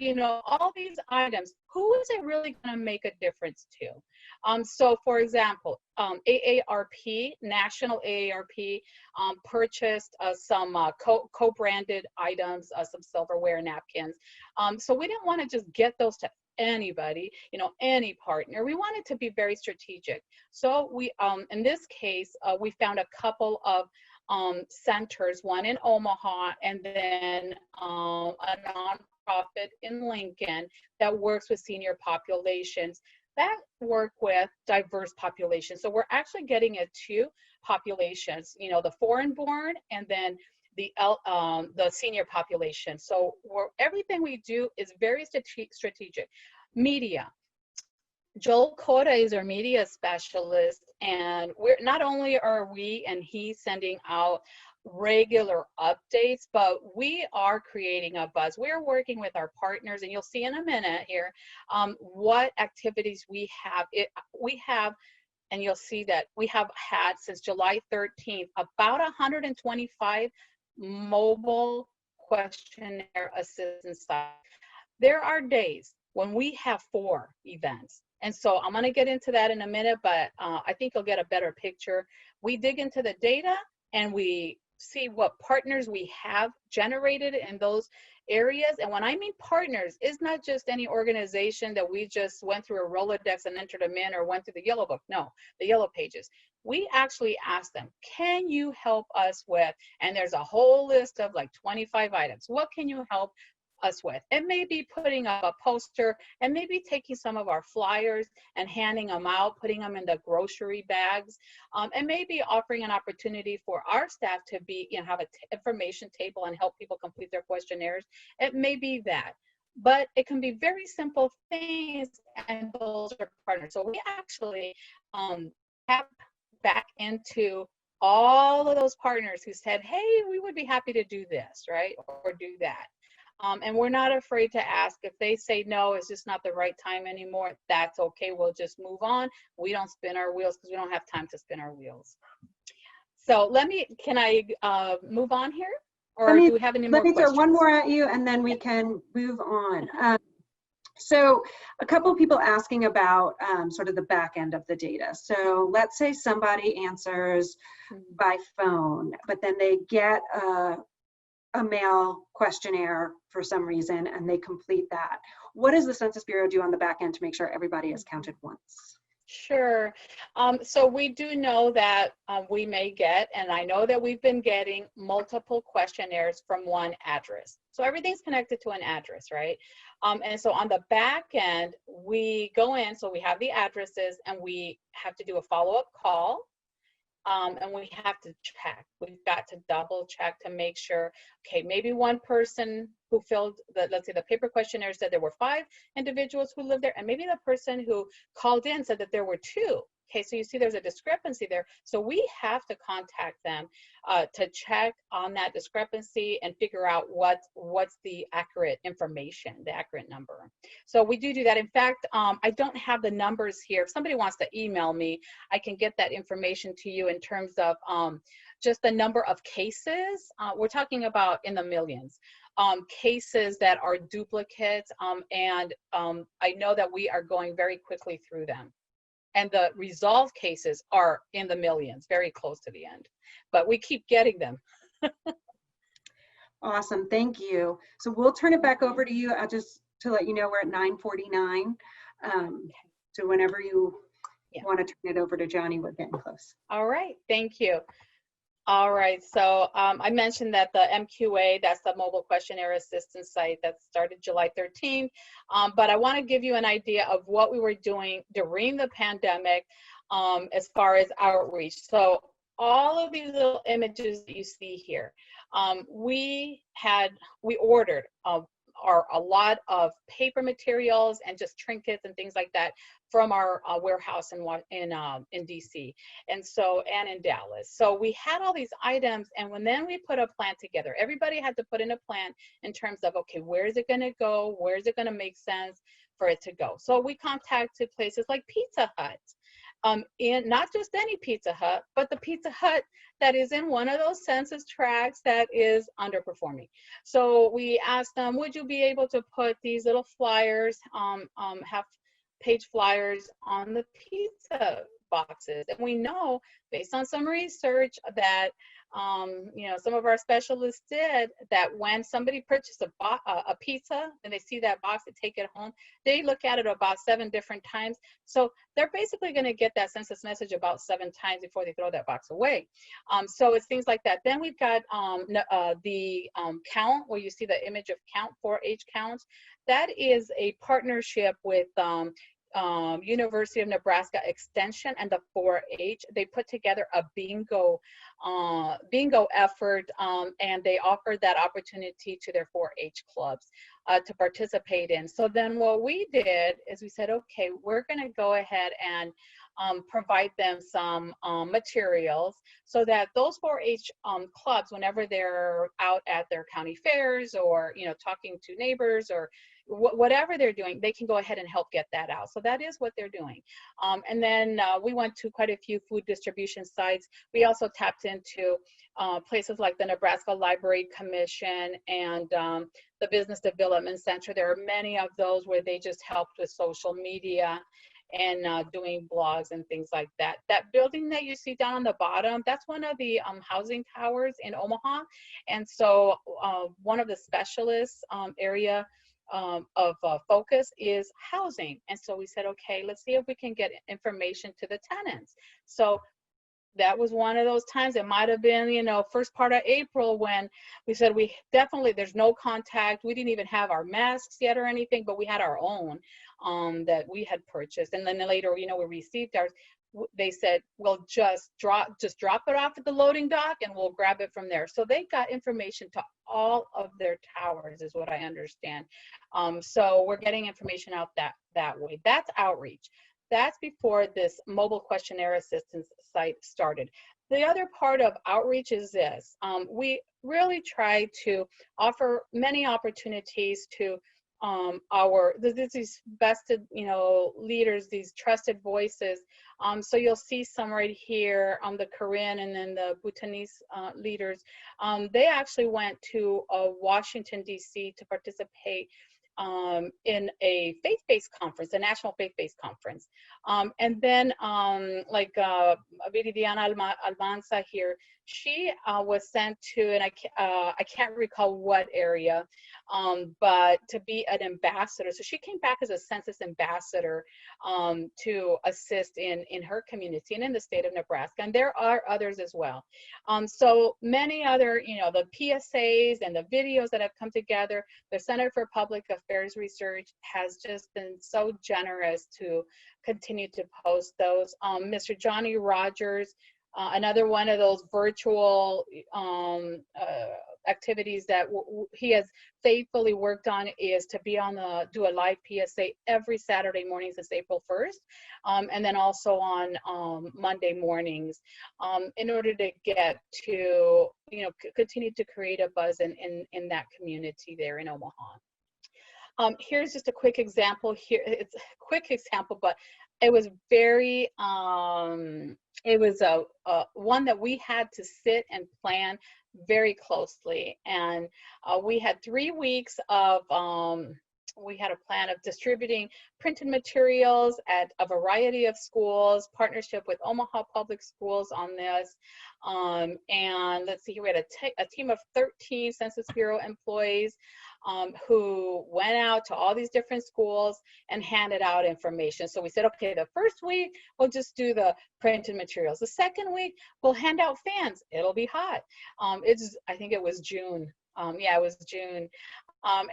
all these items, who is it really gonna make a difference to? So for example, AARP, National AARP, purchased some co-branded items, some silverware napkins. So we didn't wanna just get those to anybody, any partner. We wanted to be very strategic. So we, in this case, we found a couple of centers, one in Omaha and then a nonprofit in Lincoln that works with senior populations that work with diverse populations. So we're actually getting at two populations, the foreign born and then the senior population. So everything we do is very strategic. Media. Joel Cota is our media specialist, and we're not only are we and he sending out regular updates, but we are creating a buzz. We're working with our partners, and you'll see in a minute here what activities we have. And you'll see that we have had since July 13th about 125 mobile questionnaire assistance sites. There are days when we have 4 events. And so I'm going to get into that in a minute, but I think you'll get a better picture. We dig into the data and we see what partners we have generated in those areas. And when I mean partners, it's not just any organization that we just went through a Rolodex and entered them in or went through the Yellow Book. No, the Yellow Pages. We actually asked them, can you help us with, and there's a whole list of like 25 items. What can you help us with. It may be putting up a poster and maybe taking some of our flyers and handing them out, putting them in the grocery bags, and maybe offering an opportunity for our staff to be, have an information table and help people complete their questionnaires. It may be that. But it can be very simple things, and those are partners. So we actually tap back into all of those partners who said, hey, we would be happy to do this, right, or do that. And we're not afraid to ask. If they say no, it's just not the right time anymore, that's okay. We'll just move on. We don't spin our wheels because we don't have time to spin our wheels. So can I move on here? Or do we have any more questions? Let me throw one more at you and then we can move on. So a couple of people asking about sort of the back end of the data. So let's say somebody answers by phone, but then they get a mail questionnaire for some reason and they complete that. What does the Census Bureau do on the back end to make sure everybody is counted once? Sure. So we do know that we may get, and I know that we've been getting multiple questionnaires from one address. So everything's connected to an address, right? And so on the back end, we go in, so we have the addresses and we have to do a follow-up call. And we have to check. We've got to double check to make sure, okay, maybe one person who filled let's say the paper questionnaire said there were 5 individuals who lived there, and maybe the person who called in said that there were 2. Okay, so you see there's a discrepancy there. So we have to contact them to check on that discrepancy and figure out what's the accurate information, the accurate number. So we do that. In fact, I don't have the numbers here. If somebody wants to email me, I can get that information to you in terms of just the number of cases. We're talking about in the millions. Cases that are duplicates, and I know that we are going very quickly through them. And the resolved cases are in the millions, very close to the end. But we keep getting them. Awesome, thank you. So we'll turn it back over to you. Just to let you know, we're at 9:49. So whenever you want to turn it over to Johnny, we're getting close. All right, thank you. All right, so I mentioned that the MQA, that's the mobile questionnaire assistance site that started July 13th, but I want to give you an idea of what we were doing during the pandemic as far as outreach. So all of these little images that you see here, we ordered a lot of paper materials and just trinkets and things like that from our warehouse in DC, and in Dallas. So we had all these items, and then we put a plan together. Everybody had to put in a plan in terms of, okay, where is it going to go? Where is it going to make sense for it to go? So we contacted places like Pizza Hut. In not just any Pizza Hut, but the Pizza Hut that is in one of those census tracts that is underperforming. So we asked them, would you be able to put these little flyers, half-page flyers on the pizza boxes? And we know, based on some research, that some of our specialists did, that when somebody purchased a pizza and they see that box, they take it home, they look at it about 7 different times. So they're basically going to get that census message about 7 times before they throw that box away. So it's things like that. Then we've got the count, where you see the image of count, 4-H counts. That is a partnership with University of Nebraska Extension and the 4-H. They put together a bingo effort, and they offered that opportunity to their 4-H clubs to participate in. So then what we did is we said, okay, we're going to go ahead and provide them some materials so that those 4-H clubs, whenever they're out at their county fairs or talking to neighbors or whatever they're doing, they can go ahead and help get that out. So that is what they're doing. And then we went to quite a few food distribution sites. We also tapped into places like the Nebraska Library Commission and the Business Development Center. There are many of those where they just helped with social media and doing blogs and things like that. That building that you see down on the bottom, that's one of the housing towers in Omaha. And so one of the specialists area of focus is housing. And so we said, okay, let's see if we can get information to the tenants. So that was one of those times. It might have been, you know, first part of April when we said we definitely, there's no contact. We didn't even have our masks yet or anything, but we had our own that we had purchased. And then later, you know, we received ours. They said, well, just drop it off at the loading dock and we'll grab it from there. So they got information to all of their towers, is what I understand. So we're getting information out that way. That's outreach. That's before this mobile questionnaire assistance site started. The other part of outreach is this. We really try to offer many opportunities to these vested, you know, leaders, these trusted voices. So you'll see some right here, the Korean and then the Bhutanese leaders. They actually went to Washington, D.C. to participate in a faith-based conference, a national faith-based conference. And then like Viridiana Almanza here, she was sent to, and I can't recall what area, but to be an ambassador. So she came back as a census ambassador to assist in her community and in the state of Nebraska. And there are others as well. So many other, you know, the PSAs and the videos that have come together. The Center for Public Affairs Research has just been so generous to continue to post those. Mr. Johnny Rogers, another one of those virtual activities that he has faithfully worked on is to be on do a live PSA every Saturday morning since April 1st, and then also on Monday mornings, in order to get to, you know, continue to create a buzz in that community there in Omaha. Here's just a quick example here. It's a quick example, but it was very, it was one that we had to sit and plan very closely. And we had 3 weeks of, we had a plan of distributing printed materials at a variety of schools, partnership with Omaha Public Schools on this. And let's see here, we had a team of 13 Census Bureau employees who went out to all these different schools and handed out information. So we said, okay, the first week, we'll just do the printed materials. The second week, we'll hand out fans. It'll be hot. I think it was June. Yeah, it was June.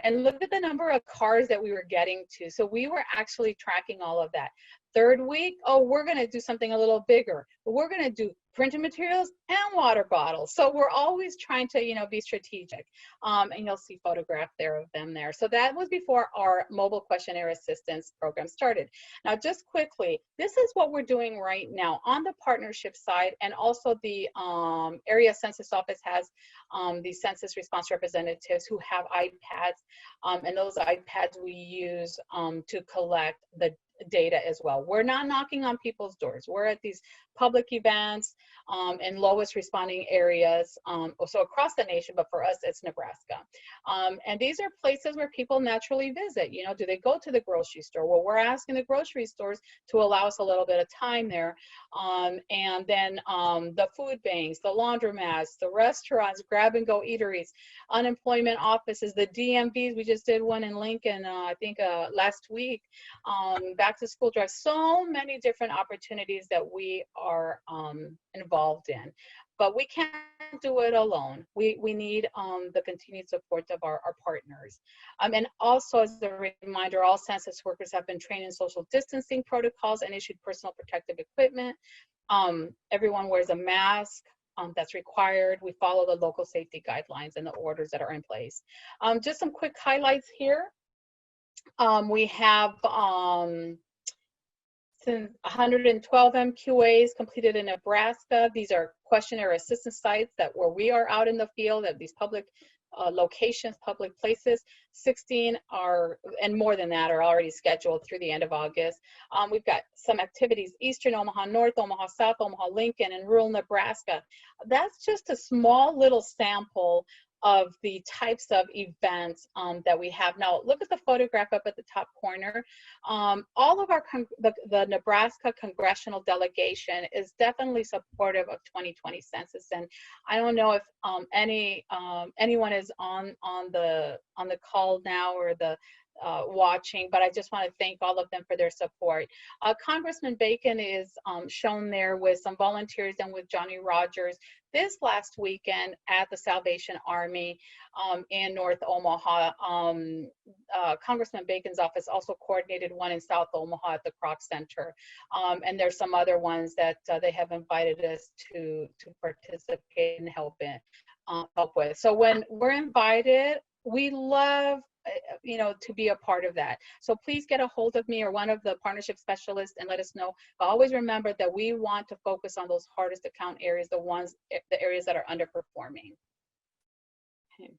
And look at the number of cars that we were getting to. So we were actually tracking all of that. Third week, oh, we're going to do something a little bigger. We're going to do printed materials and water bottles. So we're always trying to, you know, be strategic. And you'll see photograph there of them there. So that was before our mobile questionnaire assistance program started. Now, just quickly, this is what we're doing right now on the partnership side, and also the area census office has the census response representatives who have iPads, and those iPads we use to collect the data as well. We're not knocking on people's doors. We're at these public events in lowest responding areas, so across the nation, but for us, it's Nebraska. And these are places where people naturally visit. You know, do they go to the grocery store? Well, we're asking the grocery stores to allow us a little bit of time there. And then the food banks, the laundromats, the restaurants, grab and go eateries, unemployment offices, the DMVs. We just did one in Lincoln, I think last week, back to school drive. So many different opportunities that we are involved in, but we can't do it alone. We need the continued support of our partners. And also, as a reminder, all census workers have been trained in social distancing protocols and issued personal protective equipment. Everyone wears a mask. That's required. We follow the local safety guidelines and the orders that are in place. Just some quick highlights here. We have 112 MQAs completed in Nebraska. These are questionnaire assistance sites where we are out in the field at these public locations, public places. 16 are, and more than that, are already scheduled through the end of August. We've got some activities, Eastern Omaha, North Omaha, South Omaha, Lincoln, and rural Nebraska. That's just a small little sample of the types of events that we have. Now, look at the photograph up at the top corner. All of our, the Nebraska congressional delegation is definitely supportive of 2020 census. And I don't know if anyone is on the call now, or watching, but I just want to thank all of them for their support. Congressman Bacon is shown there with some volunteers and with Johnny Rogers this last weekend at the Salvation Army in North Omaha. Congressman Bacon's office also coordinated one in South Omaha at the Kroc Center. And there's some other ones that they have invited us to participate and help with. So when we're invited, we love to be a part of that. So please get a hold of me or one of the partnership specialists and let us know. But always remember that we want to focus on those hardest to count areas, the areas that are underperforming. Okay.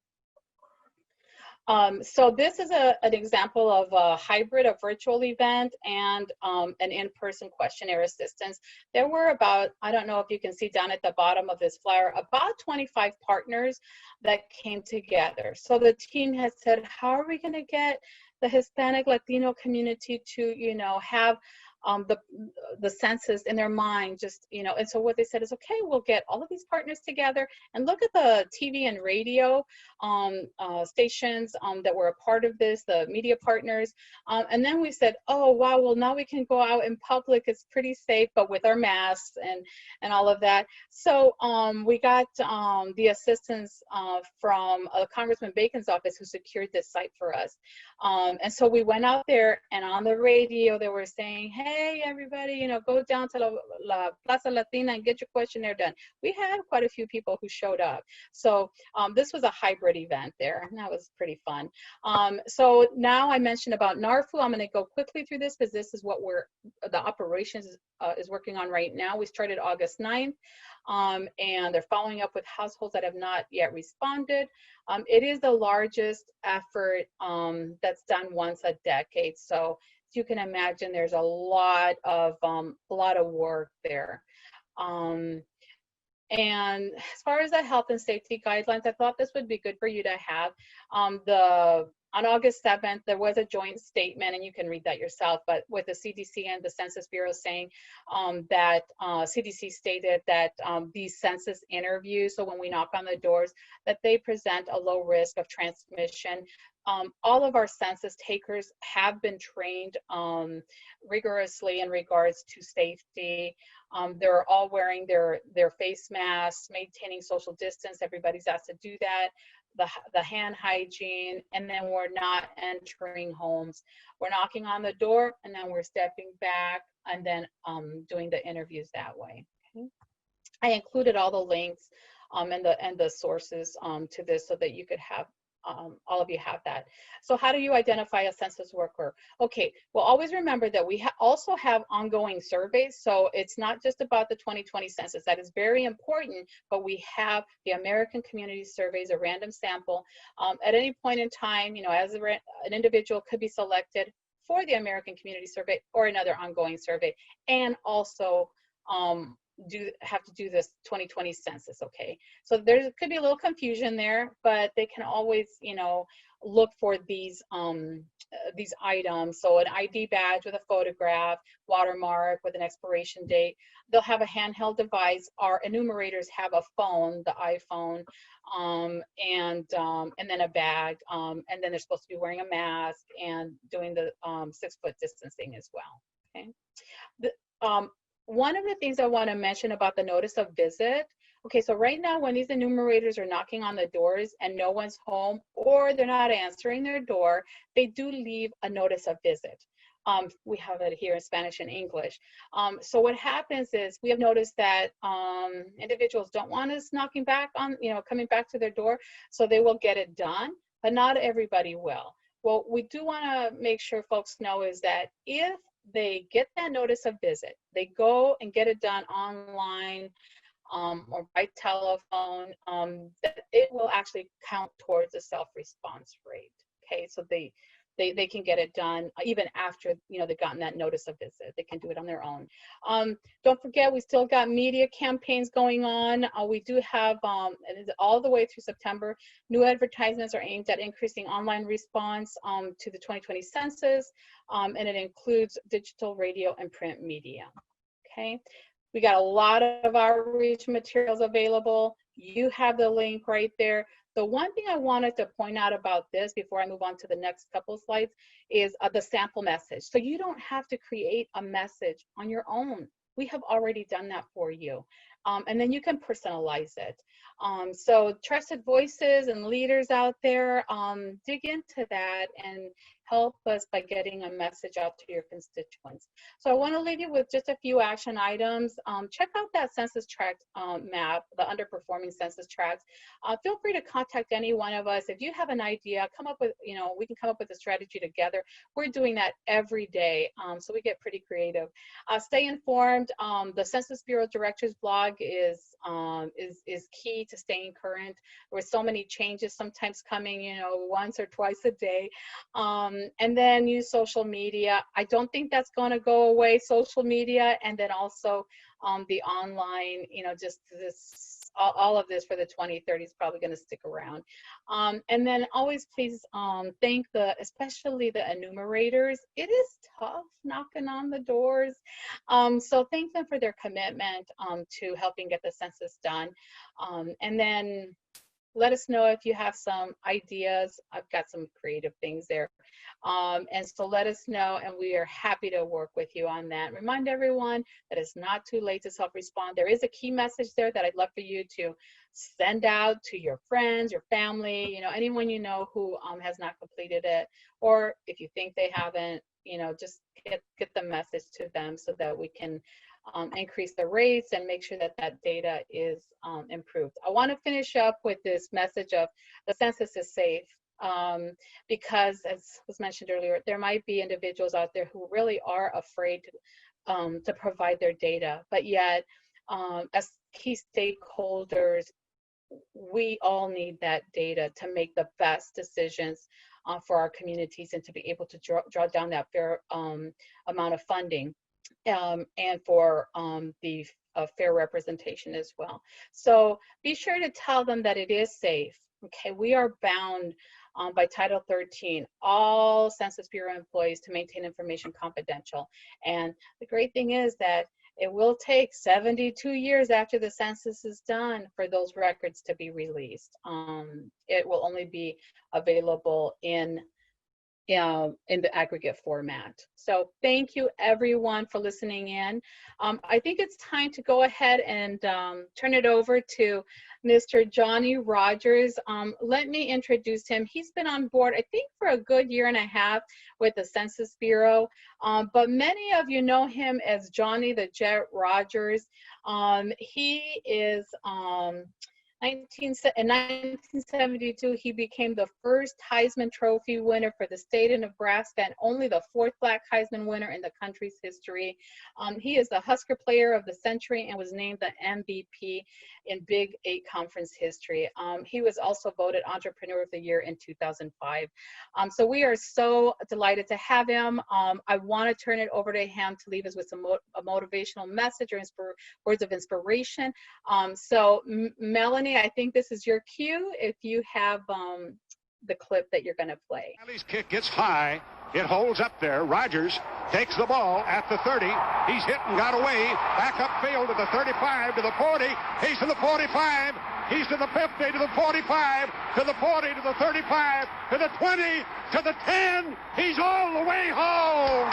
So this is an example of a hybrid, a virtual event, and an in-person questionnaire assistance. There were about, I don't know if you can see down at the bottom of this flyer, about 25 partners that came together. So the team has said, how are we going to get the Hispanic Latino community to, have the census in their mind, and so what they said is, okay, we'll get all of these partners together and look at the TV and radio stations that were a part of this, the media partners, and then we said, oh wow, well now we can go out in public, it's pretty safe, but with our masks and all of that. So we got the assistance from Congressman Bacon's office, who secured this site for us, and so we went out there, and on the radio they were saying, hey everybody, go down to La Plaza Latina and get your questionnaire done. We had quite a few people who showed up. So this was a hybrid event there, and that was pretty fun. So now I mentioned about NRFU. I'm going to go quickly through this because this is what the operations is working on right now. We started August 9th, and they're following up with households that have not yet responded. It is the largest effort that's done once a decade. So you can imagine there's a lot of work there. And as far as the health and safety guidelines, I thought this would be good for you to have. On August 7th, there was a joint statement, and you can read that yourself, but with the CDC and the Census Bureau saying that CDC stated that these census interviews, so when we knock on the doors, that they present a low risk of transmission. All of our census takers have been trained rigorously in regards to safety. They're all wearing their face masks, maintaining social distance. Everybody's asked to do that. The hand hygiene, and then we're not entering homes. We're knocking on the door, and then we're stepping back, and then doing the interviews that way. Okay. I included all the links and the sources to this so that you could have all of you have that. So how do you identify a census worker? Okay, well, always remember that we also have ongoing surveys. So it's not just about the 2020 census. That is very important, but we have the American Community Surveys, a random sample. At any point in time, as an individual could be selected for the American Community Survey or another ongoing survey, and also have to do this 2020 census. Okay, so there could be a little confusion there, but they can always look for these items. So an ID badge with a photograph, watermark with an expiration date. They'll have a handheld device. Our enumerators have a phone, the iPhone, and then a bag, and then they're supposed to be wearing a mask and doing the 6-foot distancing as well. Okay. One of the things I want to mention about the notice of visit, okay, so right now when these enumerators are knocking on the doors and no one's home or they're not answering their door, they do leave a notice of visit. We have it here in Spanish and English. So what happens is we have noticed that individuals don't want us knocking back on, coming back to their door, so they will get it done, but not everybody will. What we do want to make sure folks know is that if they get that notice of visit, they go and get it done online or by telephone, it will actually count towards the self-response rate. Okay, so they can get it done even after they've gotten that notice of visit. They can do it on their own. Don't forget, we still got media campaigns going on. We do have all the way through September. New advertisements are aimed at increasing online response to the 2020 census, and it includes digital, radio, and print media. Okay, we got a lot of outreach materials available. You have the link right there. The one thing I wanted to point out about this before I move on to the next couple of slides is the sample message. So you don't have to create a message on your own. We have already done that for you. And then you can personalize it. So trusted voices and leaders out there, dig into that and help us by getting a message out to your constituents. So I want to leave you with just a few action items. Check out that census tract map, the underperforming census tracts. Feel free to contact any one of us. If you have an idea, come up with, we can come up with a strategy together. We're doing that every day, so we get pretty creative. Stay informed. The Census Bureau Directors blog is key to staying current. With so many changes sometimes coming, once or twice a day. And then use social media. I don't think that's going to go away, social media, and then also the online, just this, all of this for the 2030 is probably going to stick around. And then always please thank especially the enumerators. It is tough knocking on the doors. So thank them for their commitment to helping get the census done. And then let us know if you have some ideas. I've got some creative things there. And so let us know, and we are happy to work with you on that. Remind everyone that it's not too late to self-respond. There is a key message there that I'd love for you to send out to your friends, your family, anyone who has not completed it, or if you think they haven't, just get the message to them so that we can increase the rates and make sure that that data is improved. I want to finish up with this message of the census is safe, because as was mentioned earlier, there might be individuals out there who really are afraid to provide their data, but yet as key stakeholders, we all need that data to make the best decisions for our communities and to be able to draw down that fair amount of funding. And for the fair representation as well. So be sure to tell them that it is safe. Okay, we are bound by Title 13, all Census Bureau employees, to maintain information confidential. And the great thing is that it will take 72 years after the census is done for those records to be released. It will only be available in the aggregate format. So thank you everyone for listening in. I think it's time to go ahead and turn it over to Mr. Johnny Rogers. Let me introduce him. He's been on board, I think, for a good year and a half with the Census Bureau, but many of you know him as Johnny the Jet Rogers. He is in 1972, he became the first Heisman Trophy winner for the state of Nebraska and only the fourth Black Heisman winner in the country's history. He is the Husker Player of the Century and was named the MVP in Big 8 Conference history. He was also voted Entrepreneur of the Year in 2005. So we are so delighted to have him. I want to turn it over to him to leave us with a motivational message or words of inspiration. So Melanie, I think this is your cue if you have the clip that you're going to play. Riley's kick gets high. It holds up there. Rogers takes the ball at the 30. He's hit and got away. Back upfield to the 35, to the 40. He's to the 45. He's to the 50, to the 45, to the 40, to the 35, to the 20, to the 10. He's all the way home.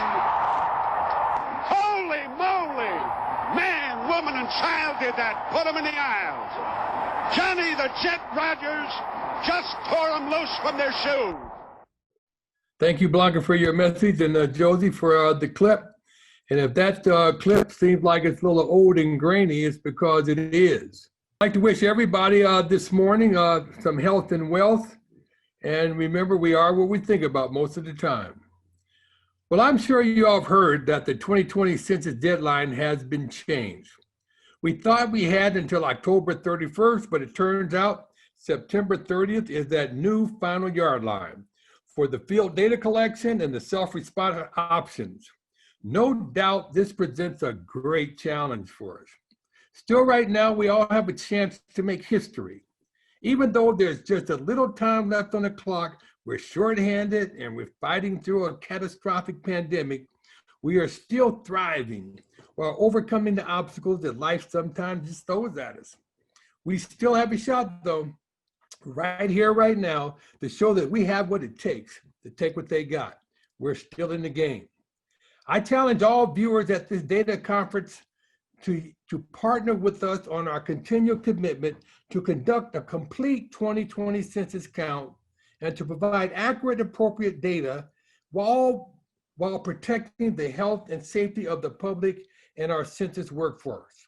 Holy moly. Man, woman, and child did that. Put him in the aisles. Johnny the Jet Rogers just tore them loose from their shoes. Thank you, Blanca, for your message, and Josie for the clip. And if that clip seems like it's a little old and grainy, it's because it is. I'd like to wish everybody this morning some health and wealth. And remember, we are what we think about most of the time. Well, I'm sure you all have heard that the 2020 census deadline has been changed. We thought we had until October 31st, but it turns out September 30th is that new final yard line for the field data collection and the self-response options. No doubt this presents a great challenge for us. Still, right now, we all have a chance to make history. Even though there's just a little time left on the clock, we're shorthanded and we're fighting through a catastrophic pandemic, we are still thriving while overcoming the obstacles that life sometimes just throws at us. We still have a shot though. right here, right now, to show that we have what it takes to take what they got. We're still in the game. I challenge all viewers at this data conference to partner with us on our continual commitment to conduct a complete 2020 census count and to provide accurate, appropriate data while protecting the health and safety of the public and our census workforce.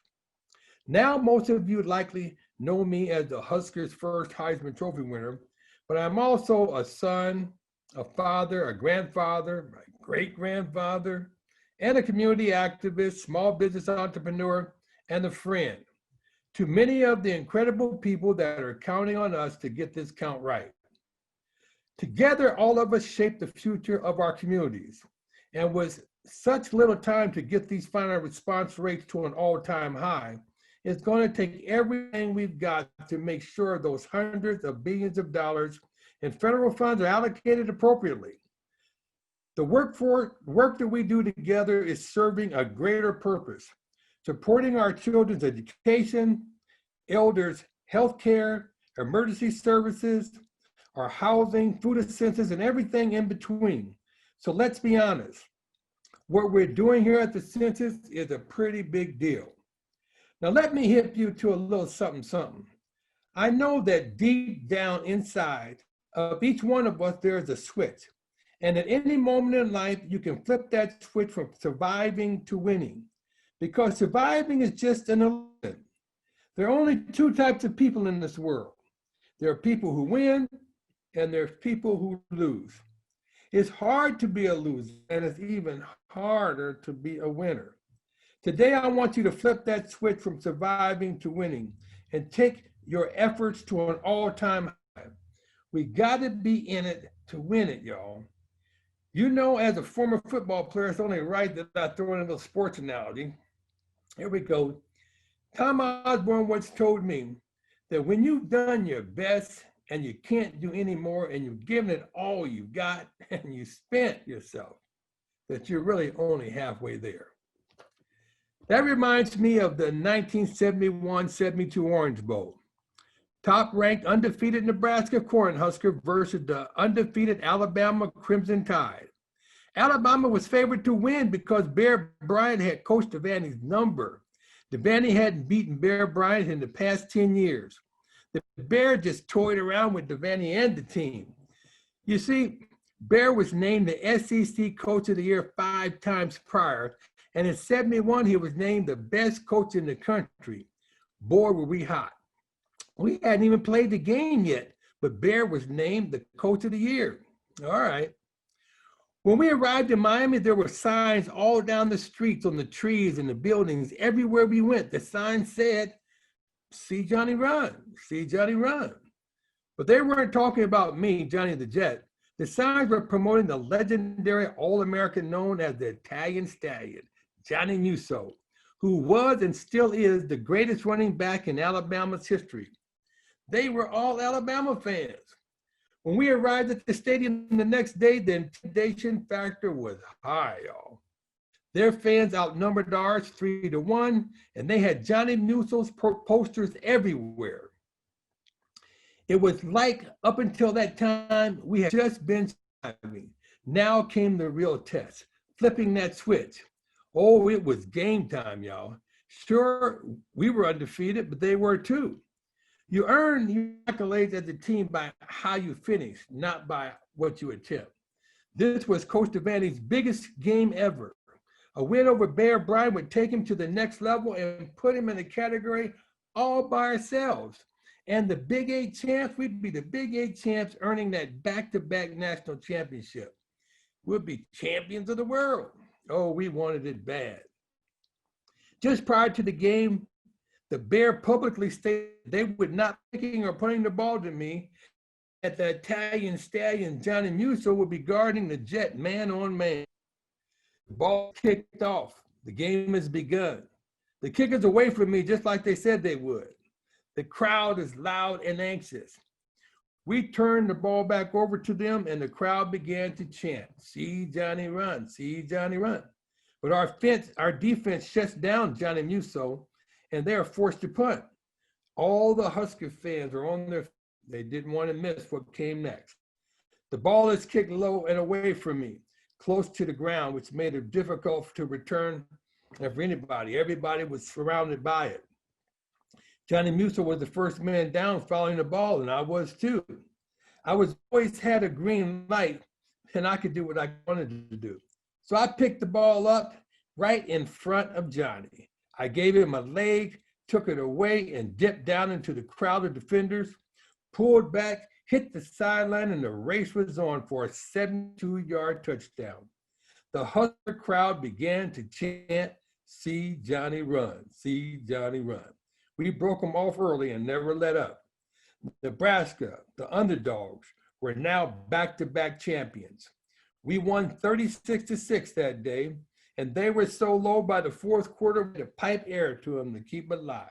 Now, most of you likely know me as the Huskers' first Heisman Trophy winner, but I'm also a son, a father, a grandfather, a great-grandfather, and a community activist, small business entrepreneur, and a friend to many of the incredible people that are counting on us to get this count right. Together, all of us shape the future of our communities. And with such little time to get these final response rates to an all-time high, it's going to take everything we've got to make sure those hundreds of billions of dollars in federal funds are allocated appropriately. The work that we do together is serving a greater purpose, supporting our children's education, elders' health care, emergency services, our housing, food assistance, and everything in between. So let's be honest, what we're doing here at the census is a pretty big deal. Now let me hit you to a little something, something. I know that deep down inside of each one of us, there's a switch. And at any moment in life, you can flip that switch from surviving to winning. Because surviving is just an illusion. There are only two types of people in this world. There are people who win, and there's people who lose. It's hard to be a loser, and it's even harder to be a winner. Today, I want you to flip that switch from surviving to winning and take your efforts to an all-time high. We got to be in it to win it, y'all. You know, as a former football player, it's only right that I throw in a little sports analogy. Here we go. Tom Osborne once told me that when you've done your best and you can't do any more and you've given it all you got and you spent yourself, that you're really only halfway there. That reminds me of the 1971-72 Orange Bowl. Top-ranked undefeated Nebraska Cornhusker versus the undefeated Alabama Crimson Tide. Alabama was favored to win because Bear Bryant had Coach Devaney's number. Devaney hadn't beaten Bear Bryant in the past 10 years. The Bear just toyed around with Devaney and the team. You see, Bear was named the SEC Coach of the Year 5 times prior, and in '71, he was named the best coach in the country. Boy, were we hot. We hadn't even played the game yet, but Bear was named the Coach of the Year. All right. When we arrived in Miami, there were signs all down the streets, on the trees and the buildings. Everywhere we went, the sign said, "See Johnny run, see Johnny run." But they weren't talking about me, Johnny the Jet. The signs were promoting the legendary All-American known as the Italian Stallion, Johnny Musso, who was and still is the greatest running back in Alabama's history. They were all Alabama fans. When we arrived at the stadium the next day, the intimidation factor was high, y'all. Their fans outnumbered ours 3-1, and they had Johnny Musso's posters everywhere. It was like up until that time, we had just been surviving. Now came the real test, flipping that switch. Oh, it was game time, y'all. Sure, we were undefeated, but they were too. You earn your accolades as a team by how you finish, not by what you attempt. This was Coach Devaney's biggest game ever. A win over Bear Bryant would take him to the next level and put him in a category all by ourselves. And the Big 8 champs, we'd be the Big 8 champs, earning that back-to-back national championship. We'd be champions of the world. Oh, we wanted it bad. Just prior to the game, the Bear publicly stated they would not be kicking or punting the ball to me, that the Italian Stallion, Johnny Musso, would be guarding the Jet man on man. The ball kicked off. The game has begun. The kickers away from me just like they said they would. The crowd is loud and anxious. We turned the ball back over to them and the crowd began to chant, "See Johnny run, see Johnny run." But our defense shuts down Johnny Musso and they are forced to punt. All the Husker fans are on their feet. They didn't want to miss what came next. The ball is kicked low and away from me, close to the ground, which made it difficult to return for anybody. Everybody was surrounded by it. Johnny Musso was the first man down following the ball, and I was too. I was always had a green light, and I could do what I wanted to do. So I picked the ball up right in front of Johnny. I gave him a leg, took it away, and dipped down into the crowd of defenders, pulled back, hit the sideline, and the race was on for a 72-yard touchdown. The Husker crowd began to chant, "See Johnny run, see Johnny run." We broke them off early and never let up. Nebraska, the underdogs, were now back-to-back champions. We won 36-6 that day, and they were so low by the fourth quarter, we had to pipe air to them to keep it live.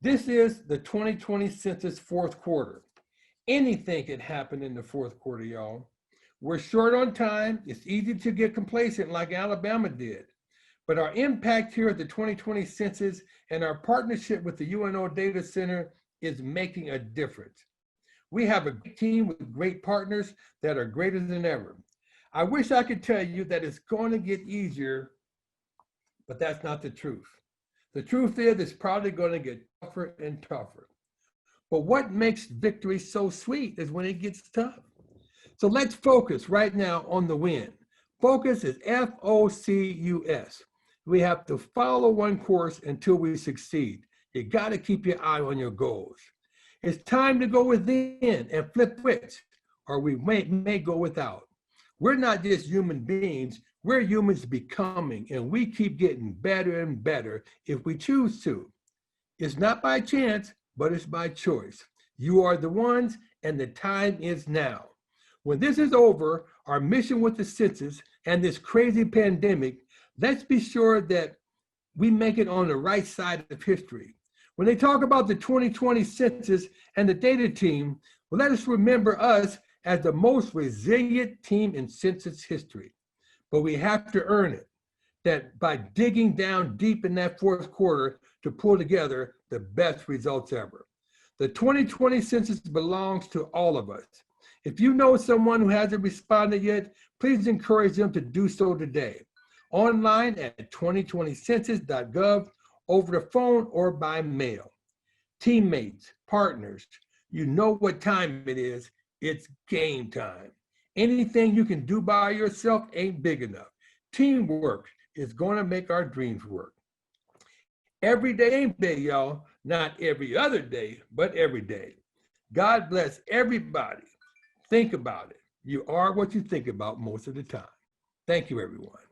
This is the 2020 Census fourth quarter. Anything can happen in the fourth quarter, y'all. We're short on time. It's easy to get complacent like Alabama did. But our impact here at the 2020 Census and our partnership with the UNO Data Center is making a difference. We have a team with great partners that are greater than ever. I wish I could tell you that it's going to get easier, but that's not the truth. The truth is it's probably going to get tougher and tougher. But what makes victory so sweet is when it gets tough. So let's focus right now on the win. Focus is F-O-C-U-S. We have to follow one course until we succeed. You got to keep your eye on your goals. It's time to go within and flip switch, or we may go without. We're not just human beings, we're humans becoming, and we keep getting better and better if we choose to. It's not by chance, but it's by choice. You are the ones, and the time is now. When this is over, our mission with the census and this crazy pandemic, let's be sure that we make it on the right side of history. When they talk about the 2020 census and the data team, well, let us remember us as the most resilient team in census history. But we have to earn it, that by digging down deep in that fourth quarter to pull together the best results ever. The 2020 census belongs to all of us. If you know someone who hasn't responded yet, please encourage them to do so today. Online at 2020census.gov, over the phone or by mail. Teammates, partners, you know what time it is. It's game time. Anything you can do by yourself ain't big enough. Teamwork is going to make our dreams work. Every day ain't big, y'all. Not every other day, but every day. God bless everybody. Think about it. You are what you think about most of the time. Thank you, everyone.